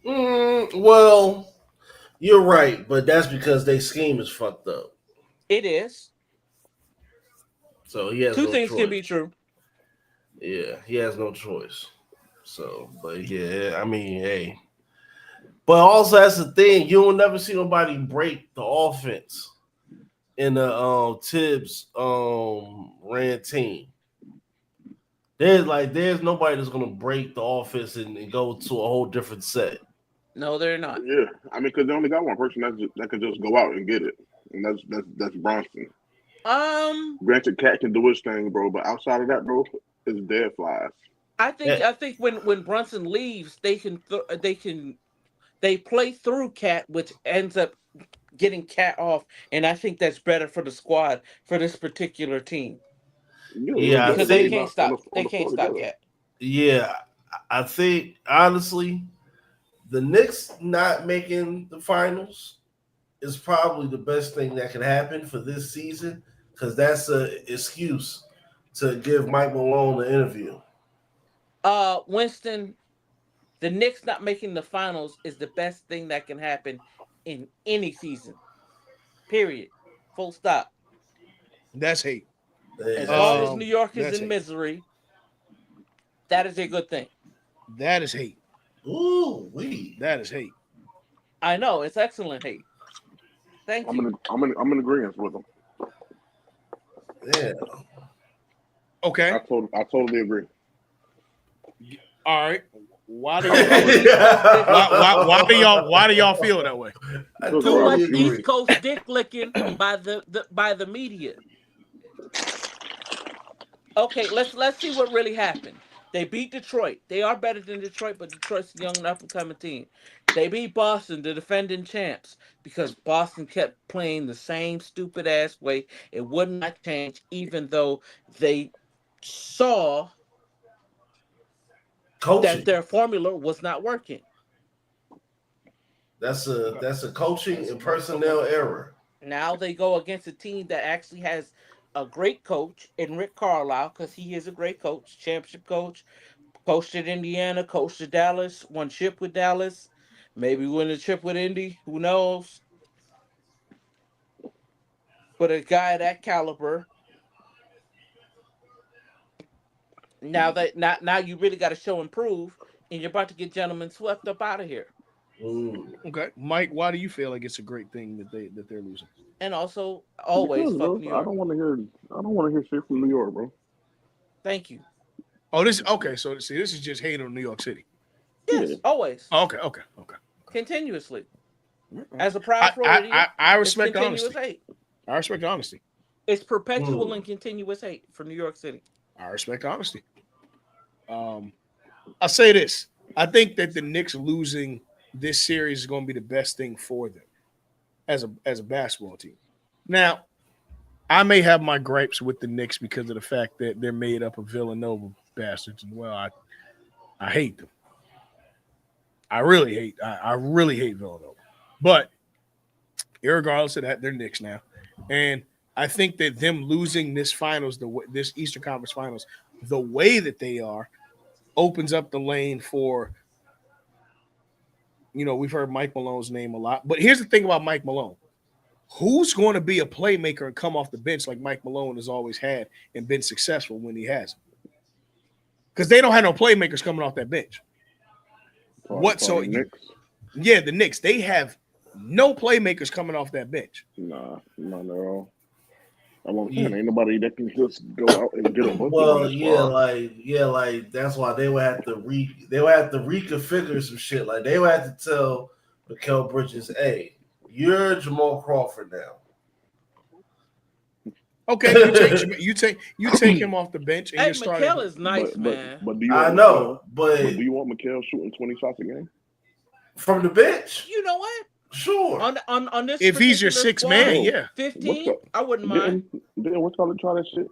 Well, you're right, but that's because their scheme is fucked up. It is. So he has two things can be true. Yeah, he has no choice. So, but yeah, I mean, hey. But also, that's the thing. You will never see nobody break the offense in the Tibbs ran team. There's nobody that's gonna break the offense and go to a whole different set. No, they're not. Yeah, I mean, because they only got one person that can just go out and get it, and that's Bronson. Granted, Cat can do his thing, bro, but outside of that, bro, it's dead flies. I think when Brunson leaves, they play through Cat, which ends up getting Cat off, and I think that's better for the squad for this particular team. Yeah, because they can't stop. They can't stop Cat. Yeah, I think honestly, the Knicks not making the finals is probably the best thing that could happen for this season because that's an excuse to give Mike Malone an interview. Winston, the Knicks not making the finals is the best thing that can happen in any season. Period. Full stop. That's hate. As long as New York is in misery, that is a good thing. That is hate. Ooh, that is hate. I know it's excellent hate. Thank you. I'm in agreement with them. Yeah. Okay. I totally agree. All right. Why do y'all feel that way? Too much East Coast dick licking by the media. Okay, let's see what really happened. They beat Detroit. They are better than Detroit, but Detroit's a young and up-and-coming team. They beat Boston, the defending champs, because Boston kept playing the same stupid-ass way. It would not change, even though they saw that their formula was not working. That's a coaching and personnel error. Now they go against a team that actually has a great coach in Rick Carlisle, because he is a great coach, championship coach, coached at Indiana, coached at Dallas, won chip with Dallas, maybe win a chip with Indy, who knows? But a guy of that caliber, now you really got to show and prove, and you're about to get gentlemen swept up out of here. Okay, Mike, why do you feel like it's a great thing that they're losing? And also, always because, fuck bro, New York. I don't want to hear shit from New York, bro. Thank you. Oh, this okay. So see, this is just hate on New York City. Yes, always. Okay. Continuously. As a proud Floridian, I respect honesty. Hate. I respect honesty. It's perpetual and continuous hate for New York City. I respect honesty. I'll say this. I think that the Knicks losing this series is going to be the best thing for them as a basketball team. Now, I may have my gripes with the Knicks because of the fact that they're made up of Villanova bastards, and well, I hate them. I really hate Villanova. But irregardless of that, they're Knicks now, and I think that them losing this finals, this Eastern Conference Finals, the way that they are, opens up the lane for. We've heard Mike Malone's name a lot, but here's the thing about Mike Malone. Who's going to be a playmaker and come off the bench like Mike Malone has always had and been successful when he has? Because they don't have no playmakers coming off that bench. The Knicks, they have no playmakers coming off that bench. Nah, not at all. Ain't nobody that can just go out and get a bucket. Well, like that's why they would have to reconfigure some shit. Like they would have to tell Mikal Bridges, "Hey, you're Jamal Crawford now. Okay, you take him off the bench and Hey, you're starting. Mikal is nice, man. But do you I want know, but do you want Mikal shooting 20 shots a game from the bench? You know what? Sure. On this, if he's your particular sixth squad, man, yeah. 15, I wouldn't mind. Didn't what's called try that shit?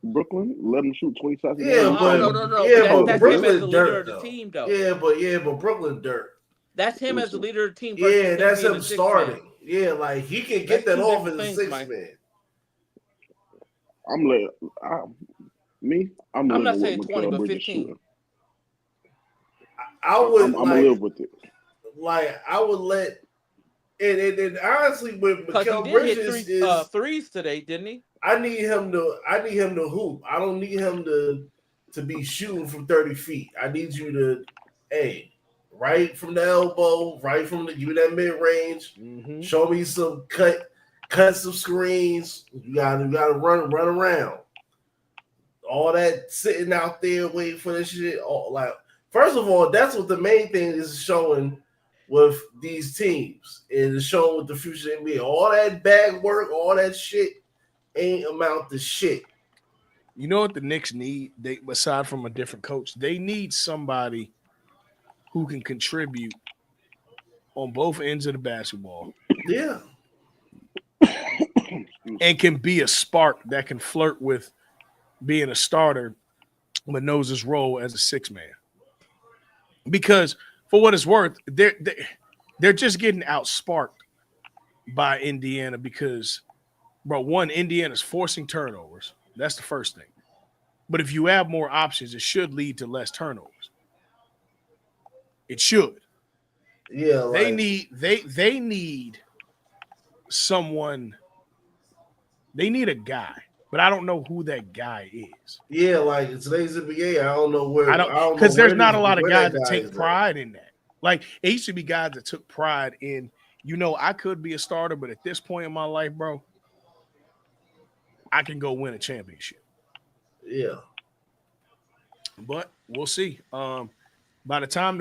Brooklyn, let him shoot 20 shots a game. Yeah, No, but that's him as Brooklyn the leader dirt of the though. team, though. Yeah, but Brooklyn dirt. That's him as the leader of the team. Yeah, that's being him a sixth starting. man. Yeah, like he can get that off as a sixth man. I'm not saying 20, but 15. Shooting. I would I'm gonna live with it. Like I would let and honestly with Mikal he Bridges hit threes today, didn't he? I need him to hoop. I don't need him to be shooting from 30 feet. I need you to right from the elbow, right from give me that mid range. Mm-hmm. Show me some cut some screens. You gotta run around. All that sitting out there waiting for this shit. First of all, that's what the main thing is showing with these teams. Is showing with the future NBA. All that bag work, all that shit ain't amount to shit. You know what the Knicks need? They aside from a different coach, they need somebody who can contribute on both ends of the basketball. Yeah. And can be a spark that can flirt with being a starter but knows his role as a sixth man. Because for what it's worth, they're just getting outsparked by Indiana because, bro, one, Indiana's forcing turnovers. That's the first thing. But if you have more options, it should lead to less turnovers. It should. Yeah, they need someone. They need a guy, but I don't know who that guy is. Yeah, like in today's NBA, I don't know where. I don't because there's not a lot of guys that take pride in that. Like it used to be guys that took pride in, I could be a starter, but at this point in my life, bro, I can go win a championship. Yeah. But we'll see. By the time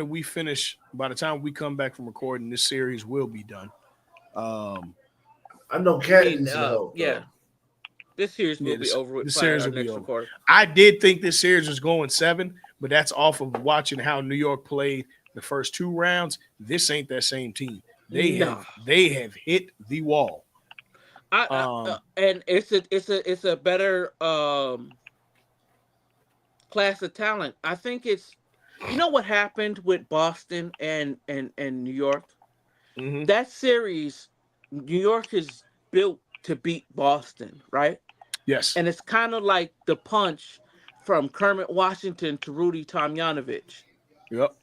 we come back from recording, this series will be done. I know Cat needs some help. Yeah. This series will be over with. The series will be over. I did think this series was going 7, but that's off of watching how New York played the first 2 rounds. This ain't that same team. They have hit the wall. And it's a better class of talent. I think it's what happened with Boston and New York. Mm-hmm. That series, New York is built to beat Boston, right? Yes. And it's kind of like the punch from Kermit Washington to Rudy Tomjanovich. Yep.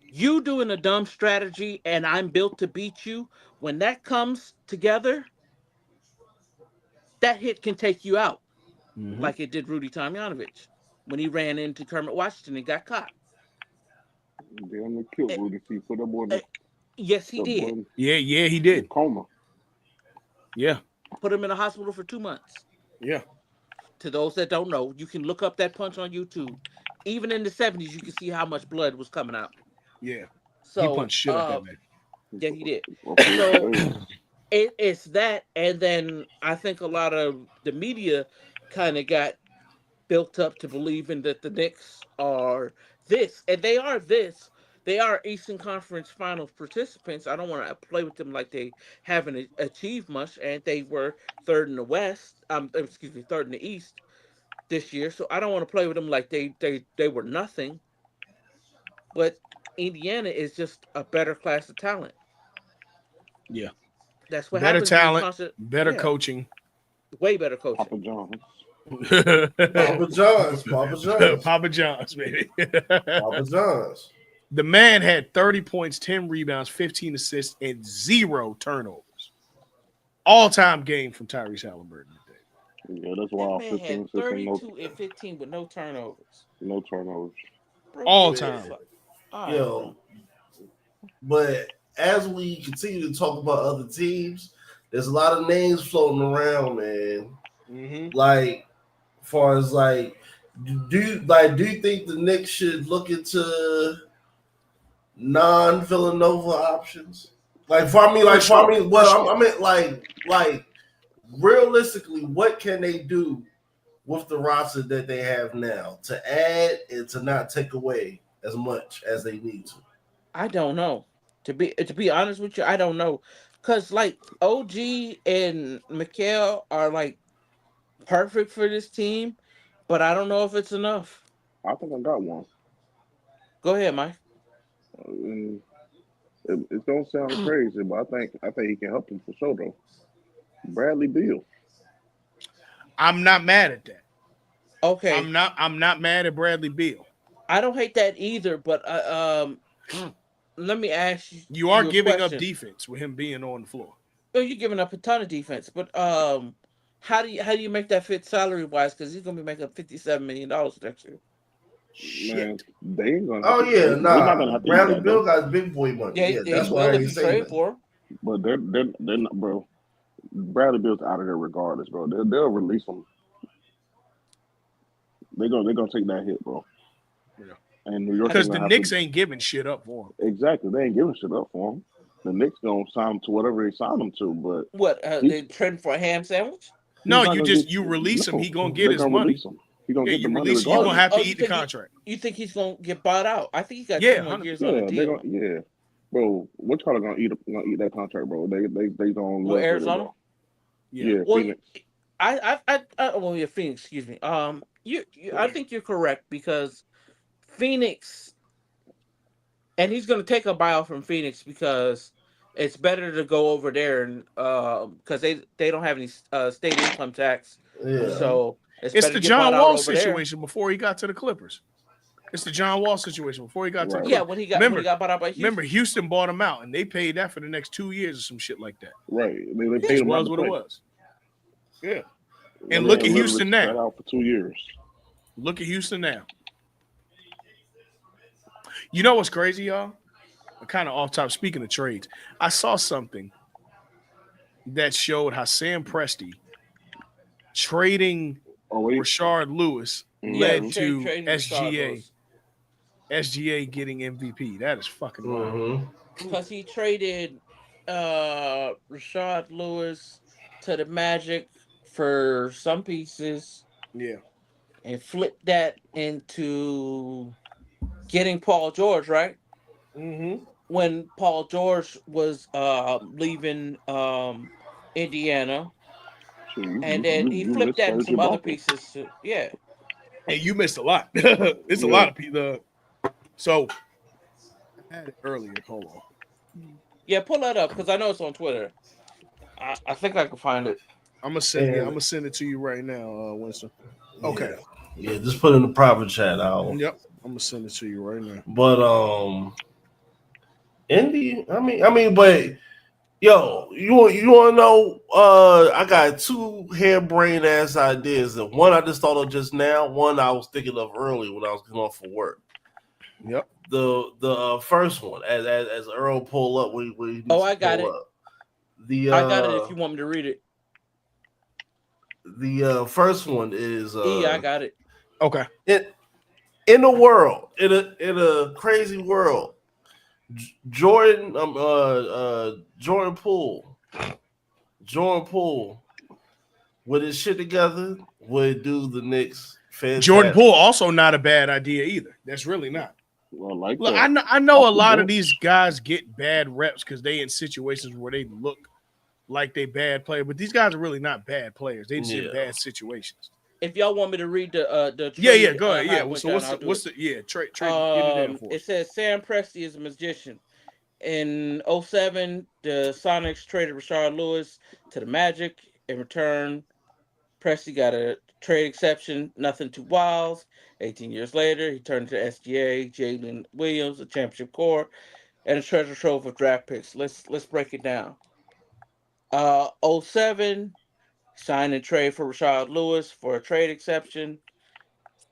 You doing a dumb strategy and I'm built to beat you. When that comes together, that hit can take you out. Mm-hmm. Like it did Rudy Tomjanovich when he ran into Kermit Washington and got caught. Damn, they killed Rudy. He put up on yes, he did. Yeah, he did. Coma. Yeah. Put him in a hospital for 2 months. Yeah. To those that don't know, you can look up that punch on YouTube. Even in the 70s, you can see how much blood was coming out. Yeah. So he punched shit up that man. Yeah, he did. So it's that, and then I think a lot of the media kind of got built up to believing that the Knicks are this, and they are this. They are Eastern Conference Finals participants. I don't want to play with them like they haven't achieved much, and they were third in the West. Third in the East this year. So I don't want to play with them like they were nothing. But Indiana is just a better class of talent. Yeah, that's what better happens. Talent, better coaching, way better coaching. Papa John's. Papa John's, baby. Papa John's. The man had 30 points, 10 rebounds, 15 assists, and 0 turnovers. All-time game from Tyrese Halliburton today. Yeah, that's why. That man had 32 and 15 with no turnovers. No turnovers. All-time. But as we continue to talk about other teams, there's a lot of names floating around, man. Mm-hmm. Like, as far as do you think the Knicks should look into non-Villanova options? I mean, realistically, what can they do with the roster that they have now to add and to not take away as much as they need to? I don't know. To be honest with you, I don't know, cause like OG and Mikael are like perfect for this team, but I don't know if it's enough. I think I got one. Go ahead, Mike. And it don't sound crazy, but I think he can help them for sure though. Bradley Beal. I'm not mad at that. Okay, I'm not mad at Bradley Beal. I don't hate that either, but let me ask You are you a giving up question. defense with him being on the floor. Oh, you're giving up a ton of defense, but how do you make that fit salary wise? Because he's gonna be making $57 million next year. Man, Shit. they ain't gonna have Oh to. yeah, We're not gonna nah. have to eat Bradley that Bill though. got big boy money. Yeah, Yeah, yeah, he that's will why if you you say trade that. for him. But they're not, bro. Bradley Bill's out of there regardless, bro. They'll release him. They're gonna take that hit, bro. Yeah. And New York Because ain't the gonna have to. Knicks ain't giving shit up for him. Exactly, they ain't giving shit up for him. The Knicks gonna sign him to whatever they sign him to, but What? he's They trading for a ham sandwich? he's No, not you gonna just get you release him, no. he gonna get They're his gonna money. release him. He gonna Yeah, get the you money release he Oh, gonna you regardless. have oh to you eat the think contract. you think he's gonna get bought out? I think he got two Yeah, more years on the Yeah, deal bro. What y'all gonna eat that contract, bro? They gonna with live with it, Arizona. bro. yeah. Yeah, Well, Phoenix. well, yeah, Phoenix. Excuse me. I think you're correct because Phoenix, and he's gonna take a buyout from Phoenix because it's better to go over there and because they don't have any state income tax, Yeah. so it's It's better the to get bought John out Wall over there. situation before he got to the Clippers. It's the John Wall situation before he got to the Right, Yeah, Clippers. when he Remember, got bought out by remember, Houston. Houston bought him out, and they paid that for the next 2 years or some shit like that. right. They Yeah, paid Just him not was to what it play. was. Yeah. The And look at man literally Houston sat now. out for 2 years. Look at Houston now. You know what's crazy, y'all? Kind of off top. Speaking of trades, I saw something that showed how Sam Presti trading Oh wait. Rashard Lewis yeah, led Mm-hmm. to trading Rashard Lewis SGA getting MVP. That is fucking wild. Mm-hmm. because he traded Rashard Lewis to the Magic for some pieces Yeah. and flipped that into getting Paul George, right? Mm-hmm. When Paul George was leaving Indiana, Shit, you and you then you, he you flipped missed that and Serge some other Ibaka. pieces. Yeah, Hey, you missed a lot. It's a Yeah. lot of people. So I had it earlier. Hold on. yeah. Pull that up because I know it's on Twitter. I think I can find it. I'm And gonna send it to you right now, Winston. Okay. yeah, yeah, just put in the private chat out. Yep. I'm gonna send it to you right now. But Indy, but yo, you want to know? I got two harebrained ass ideas. And one I just thought of just now. One I was thinking of earlier when I was getting off for work. Yep. The first one, as Earl pull up, we Oh, needs to I got pull it. up. The I got it. If you want me to read it, first one is I got it. Okay. in the world, in a crazy world, Jordan Jordan Poole with his shit together would do the Knicks Jordan fantastic. Poole also not a bad idea either. That's really not. I like Look, that. I know Off a the lot of these bench. guys get bad reps because they in situations where they look like they bad player, but these guys are really not bad players. They just in Yeah. bad situations. If y'all want me to read the Yeah, yeah, trade go ahead. how Yeah. it went So down, I'll do what's it. the trade get it in for It us. says Sam Presti is a magician. In '07, the Sonics traded Rashard Lewis to the Magic. In return, Presti got a trade exception, nothing too wild. 18 years later, he turned to SGA, Jalen Williams, a championship core, and a treasure trove of draft picks. Let's break it down. '07, signed and trade for Rashard Lewis for a trade exception.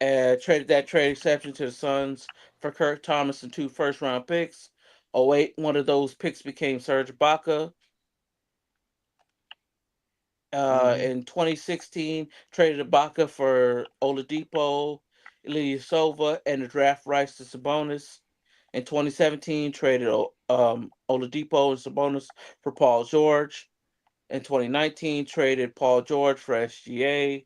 Traded that trade exception to the Suns for Kirk Thomas and two first round picks. '08, one of those picks became Serge Ibaka. Mm-hmm. In 2016, traded Ibaka for Oladipo, Ilyasova, and the draft rights to Sabonis. In 2017, traded Oladipo and Sabonis for Paul George. In 2019, traded Paul George for SGA,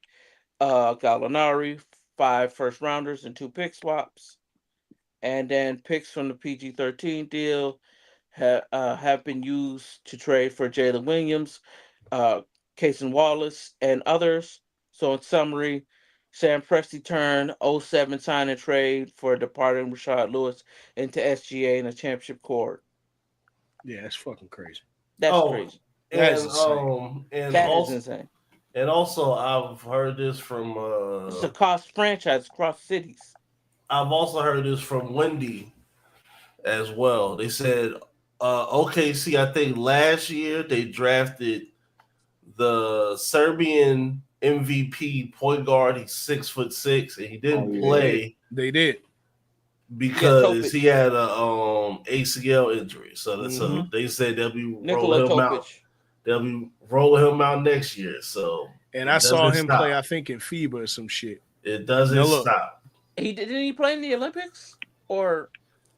Gallinari, 5 first-rounders and 2 pick swaps. And then picks from the PG-13 deal have been used to trade for Jalen Williams, Cason Wallace, and others. So in summary, Sam Presti turned '07 sign and trade for departing Rashard Lewis into SGA in a championship court. Yeah, that's fucking crazy. That's crazy. That is insane. That is insane. And also, I've heard this from. It's a cost franchise across cities. I've also heard this from Wendy as well. They said OKC, I think last year they drafted the Serbian MVP point guard. He's 6'6", and he didn't play. They did because he had a ACL injury. So they said they'll be rolling him out. They'll be rolling him out next year. So and I saw him play, I think, in FIBA or some shit. It doesn't stop. Didn't he play in the Olympics or?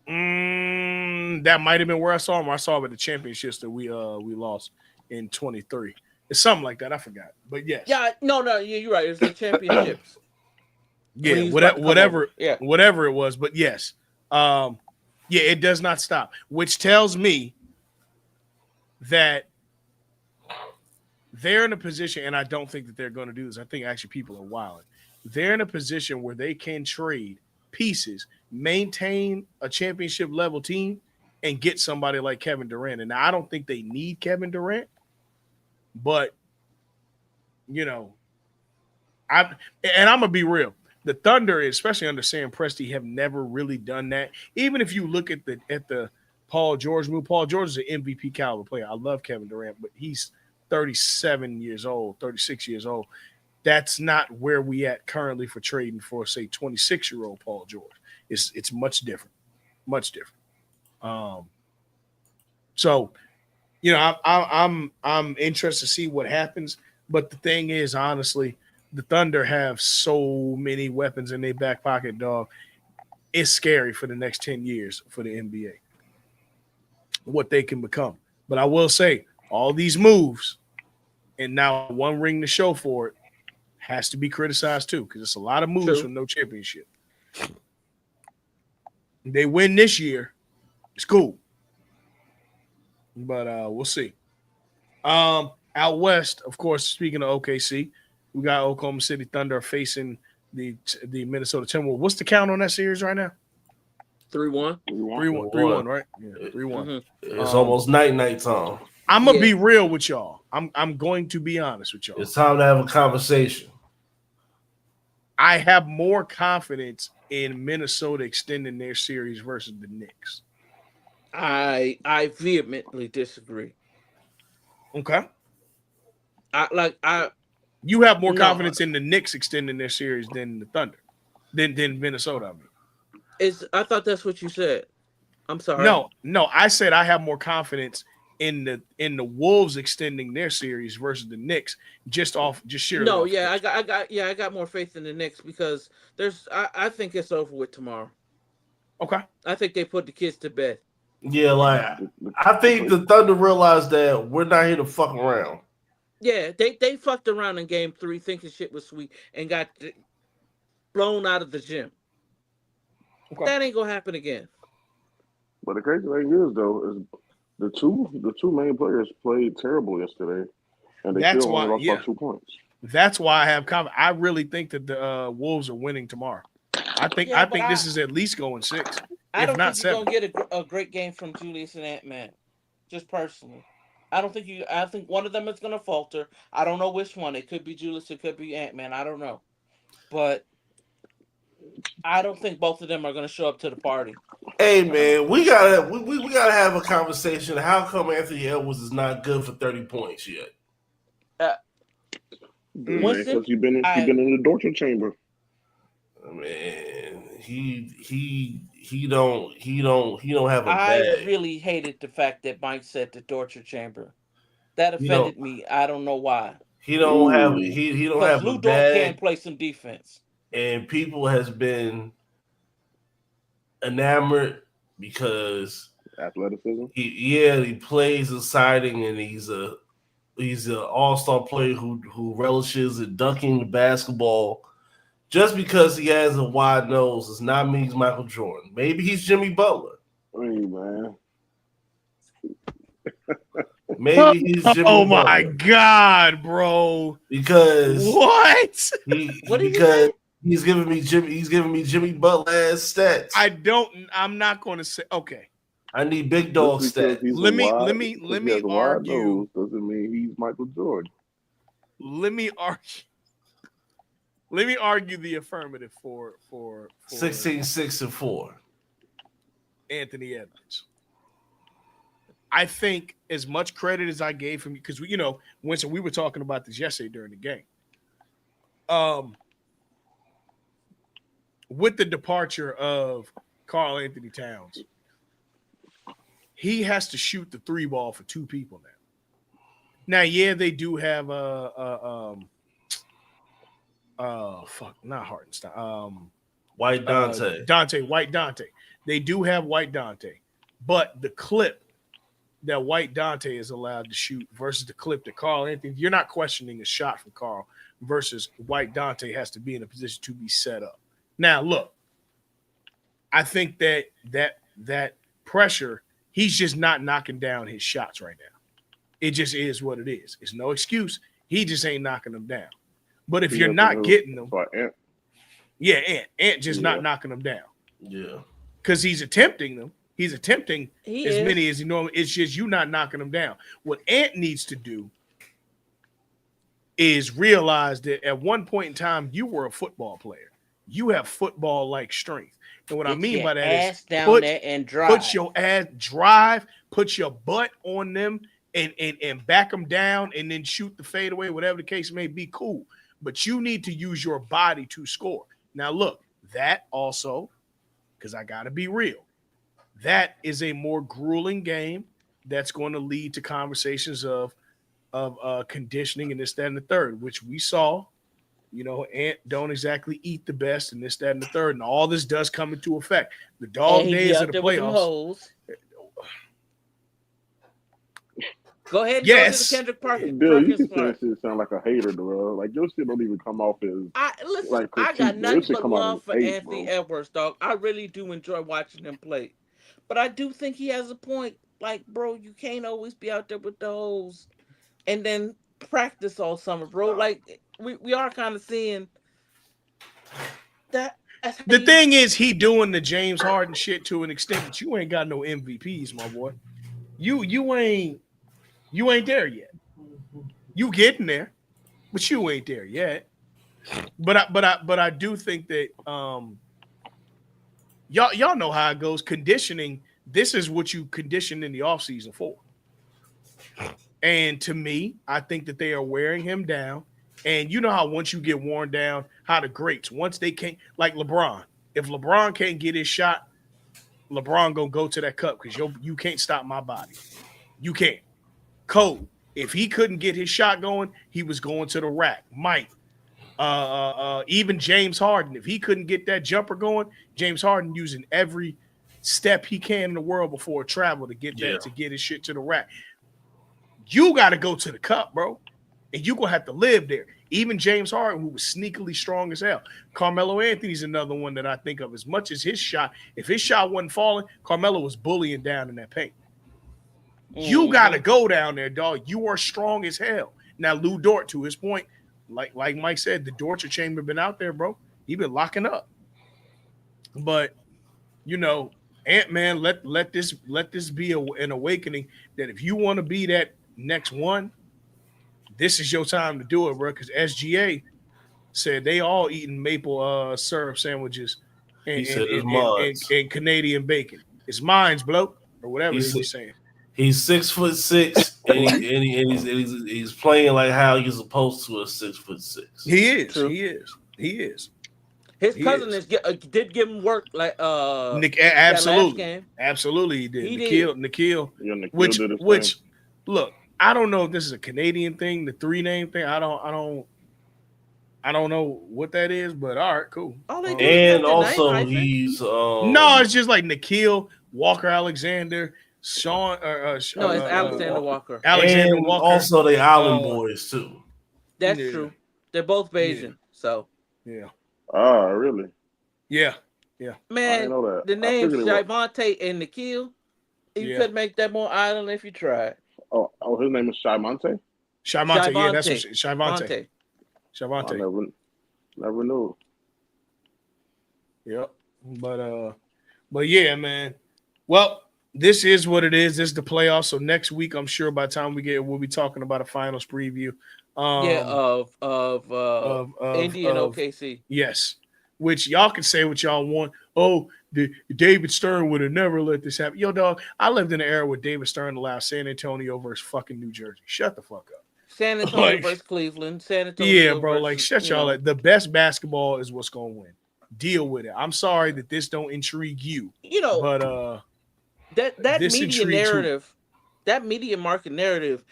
That might have been where I saw him. I saw him at the championships that we lost in 23. It's something like that. I forgot, but yes. Yeah, no, you're right. It was the championships. Yeah, whatever it was, but yes, it does not stop, which tells me that they're in a position, and I don't think that they're going to do this. I think actually people are wilding. They're in a position where they can trade pieces, maintain a championship level team, and get somebody like Kevin Durant. And I don't think they need Kevin Durant, but I'm gonna be real. The Thunder, especially under Sam Presti, have never really done that. Even if you look at the Paul George move, Paul George is an MVP caliber player. I love Kevin Durant, but he's 37 years old, 36 years old. That's not where we at currently for trading for, say, 26-year-old Paul George. It's much different, much different. So, I'm interested to see what happens. But the thing is, honestly, the Thunder have so many weapons in their back pocket, dog. It's scary for the next 10 years for the NBA, what they can become. But I will say, all these moves, and now one ring to show for it, has to be criticized too, because it's a lot of moves from no championship. They win this year, it's cool. But we'll see. Out west, of course, speaking of OKC, we got Oklahoma City Thunder facing the Minnesota Timberwolves. What's the count on that series right now? 3-1. 3-1, right? Yeah, 3-1. Mm-hmm. It's almost night time. I'm gonna be real with y'all. I'm going to be honest with y'all. It's time to have a conversation. I have more confidence in Minnesota extending their series versus the Knicks. I vehemently disagree. Okay. I You have more confidence in the Knicks extending their series than the Thunder, than Minnesota. I mean, I thought that's what you said. I'm sorry. No, I said I have more confidence in the Wolves extending their series versus the Knicks just sheer. No, yeah, I got more faith in the Knicks because I think it's over with tomorrow. Okay. I think they put the kids to bed. Yeah, I think the Thunder realized that we're not here to fuck around. Yeah, they fucked around in Game 3 thinking shit was sweet and got blown out of the gym. Okay. That ain't gonna happen again. But the crazy thing is, though, is the two main players played terrible yesterday, and they still only lost by 2 points. That's why I have confidence. I really think that the Wolves are winning tomorrow. I think this is at least going 6. I don't think you're gonna get a great game from Julius and Ant-Man. Just personally, I think one of them is gonna falter. I don't know which one. It could be Julius. It could be Ant-Man. I don't know, but I don't think both of them are gonna show up to the party. Hey man, we gotta have a conversation. How come Anthony Edwards is not good for 30 points yet? Because you've been in the torture chamber. Man, he don't have a bag. I really hated the fact that Mike said the torture chamber. That offended me. I don't know why. He don't have Lou a bag. Can play some defense. And people has been enamored because athleticism. He plays exciting and he's He's an all-star player who relishes in dunking the basketball. Just because he has a wide nose does not mean he's Michael Jordan. Maybe he's Jimmy Butler. Hey, man. Maybe he's Jimmy Oh Butler. my God, bro! Because what? He's giving me Jimmy Butler ass stats. I'm not going to say. Okay. I need big dog stats. Let me argue. Nose doesn't mean he's Michael Jordan. Let me argue the affirmative for 16, 6, and 4. Anthony Edwards. I think as much credit as I gave him, because Winston, we were talking about this yesterday during the game. With the departure of Karl Anthony Towns, he has to shoot the 3 ball for 2 people now. Now, yeah, they do have not Hartenstein. White Dante. White Dante. They do have White Dante, but the clip that White Dante is allowed to shoot versus the clip that Karl Anthony, you're not questioning a shot from Karl versus White Dante has to be in a position to be set up. Now, look, I think that pressure, he's just not knocking down his shots right now. It just is what it is. It's no excuse. He just ain't knocking them down. But if you're not getting them, Ant just not knocking them down. Yeah. Because he's attempting them. He's attempting many as he normally. It's just you not knocking them down. What Ant needs to do is realize that at one point in time, you were a football player. You have football-like strength. And what I mean by that is down there and drive. Put your ass drive, put your butt on them and back them down and then shoot the fadeaway, whatever the case may be, cool. But you need to use your body to score. Now, look, that also, because I got to be real, that is a more grueling game that's going to lead to conversations of conditioning and this, that, and the third, which we saw. Ant don't exactly eat the best and this, that, and the third. And all this does come into effect. The dog days of the playoffs. Go ahead. Yes. Go to the Kendrick Perkins. Bill, you can sound like a hater, bro. Like, your shit don't even come off as. I got nothing but love for Anthony Edwards, dog. I really do enjoy watching him play. But I do think he has a point. Like, bro, you can't always be out there with the hoes and then practice all summer, bro. Like, we are kind of seeing that. The thing is, he doing the James Harden shit to an extent, but you ain't got no MVPs, my boy. You ain't there yet. You getting there, but you ain't there yet. But I do think that y'all know how it goes. Conditioning, this is what you condition in the offseason for. And to me, I think that they are wearing him down. And you know how once you get worn down, how the greats, once they can't, like LeBron, if LeBron can't get his shot, LeBron gonna go to that cup because you can't stop my body. You can't. Cole, if he couldn't get his shot going, he was going to the rack. Mike, even James Harden, if he couldn't get that jumper going, James Harden using every step he can in the world before travel to get that, to get his shit to the rack. You got to go to the cup, bro. And you're going to have to live there. Even James Harden, who was sneakily strong as hell. Carmelo Anthony's another one that I think of. As much as his shot, if his shot wasn't falling, Carmelo was bullying down in that paint. You got to go down there, dog. You are strong as hell. Now, Lou Dort, to his point, like Mike said, the torture chamber been out there, bro. He been locking up. But, Ant-Man, let this be an awakening that if you want to be that next one, this is your time to do it, bro. Because SGA said they all eating maple syrup sandwiches and Canadian bacon. It's mine's, bloke, or whatever he's saying. He's 6'6", and he's playing like how you're supposed to at 6'6". He is. His cousin did give him work like Nick. Absolutely, he did. Nikhil, which look, I don't know if this is a Canadian thing, the 3-name thing. I don't know what that is, but all right, cool. And also he's no, it's just like Nikhil, Walker Alexander, Sean. No, it's Alexander Walker. Alexander and Walker. Also, the Island Boys too. That's true. They're both Bayesian. So. Yeah. Ah, really? Yeah. Man, I didn't know that. the names Javonte and Nikhil. You could make that more island if you tried. Oh, his name is Shymonte? Shymonte, yeah, that's what Shymonte. I never knew. Yep. But yeah, man. Well, this is what it is. This is the playoffs. So next week, I'm sure by the time we'll be talking about a finals preview. Of Indy and OKC. Yes. Which y'all can say what y'all want. Oh, David Stern would have never let this happen. Yo, dog, I lived in an era where David Stern allowed San Antonio versus fucking New Jersey. Shut the fuck up. San Antonio versus Cleveland. San Antonio. Yeah, bro. Versus, shut y'all up. The best basketball is what's gonna win. Deal with it. I'm sorry that this don't intrigue you. But that media narrative, that media market narrative,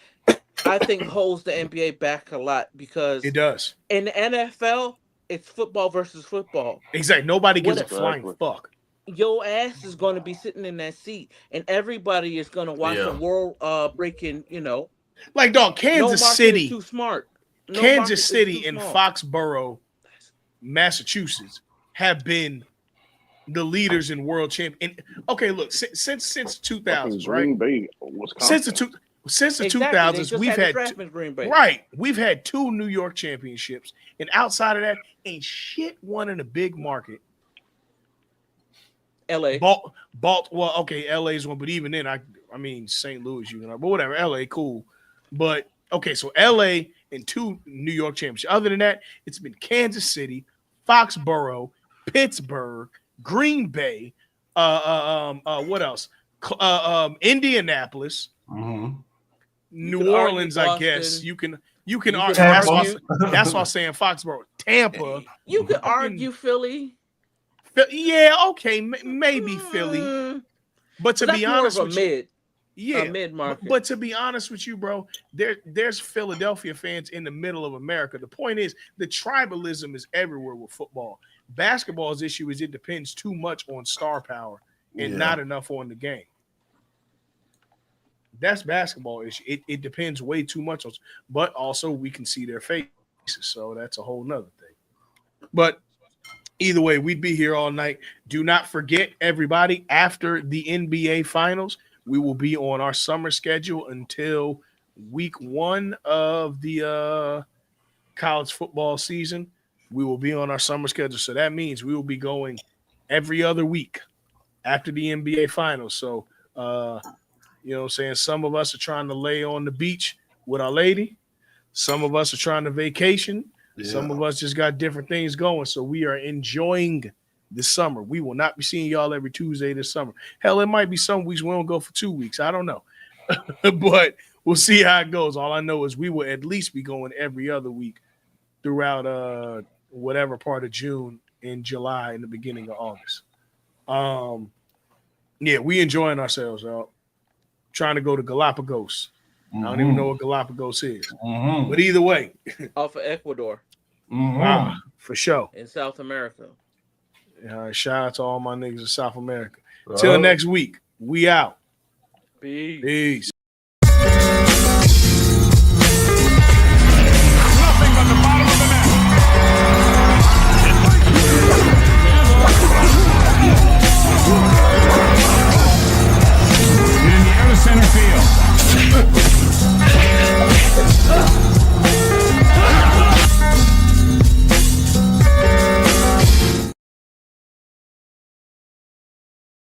I think holds the NBA back a lot because it does. In the NFL, it's football versus football. Exactly. Nobody gives a flying fuck. Your ass is going to be sitting in that seat, and everybody is going to watch a world breaking. Like dog, Kansas City is too smart. Kansas City and Foxborough, Massachusetts, have been the leaders in world champion. Okay, look, since 2000s, right? Green Bay, Wisconsin. Since the 2000s, we've had 2 New York championships, and outside of that, ain't shit won in a big market. LA. Well, okay, LA's one, but even then, I mean St. Louis, but whatever, LA, cool. But okay, so LA and 2 New York championships. Other than that, it's been Kansas City, Foxborough, Pittsburgh, Green Bay, what else? Indianapolis. Mm-hmm. New Orleans, I guess you can argue. That's why I'm saying Foxborough, Tampa. You could argue Philly. Yeah, okay, maybe Philly. But to be honest with you, mid market. But to be honest with you, bro, there's Philadelphia fans in the middle of America. The point is, the tribalism is everywhere with football. Basketball's issue is it depends too much on star power and not enough on the game. That's basketball issue. It depends way too much on, but also we can see their faces, so that's a whole nother thing. But either way, we'd be here all night. Do not forget, everybody, after the NBA Finals, we will be on our summer schedule until week 1 of the college football season. We will be on our summer schedule, so that means we will be going every other week after the NBA Finals. So, you know what I'm saying? Some of us are trying to lay on the beach with our lady. Some of us are trying to vacation. Yeah. Some of us just got different things going. So we are enjoying the summer. We will not be seeing y'all every Tuesday this summer. Hell, it might be some weeks we don't go for 2 weeks. I don't know. But we'll see how it goes. All I know is we will at least be going every other week throughout whatever part of June, in July, and the beginning of August. Yeah, we enjoying ourselves, y'all. Trying to go to Galapagos. I don't even know what Galapagos is. But either way. Off of Ecuador. For sure. In South America. Shout out to all my niggas in South America. Till next week. We out. Peace. Peace.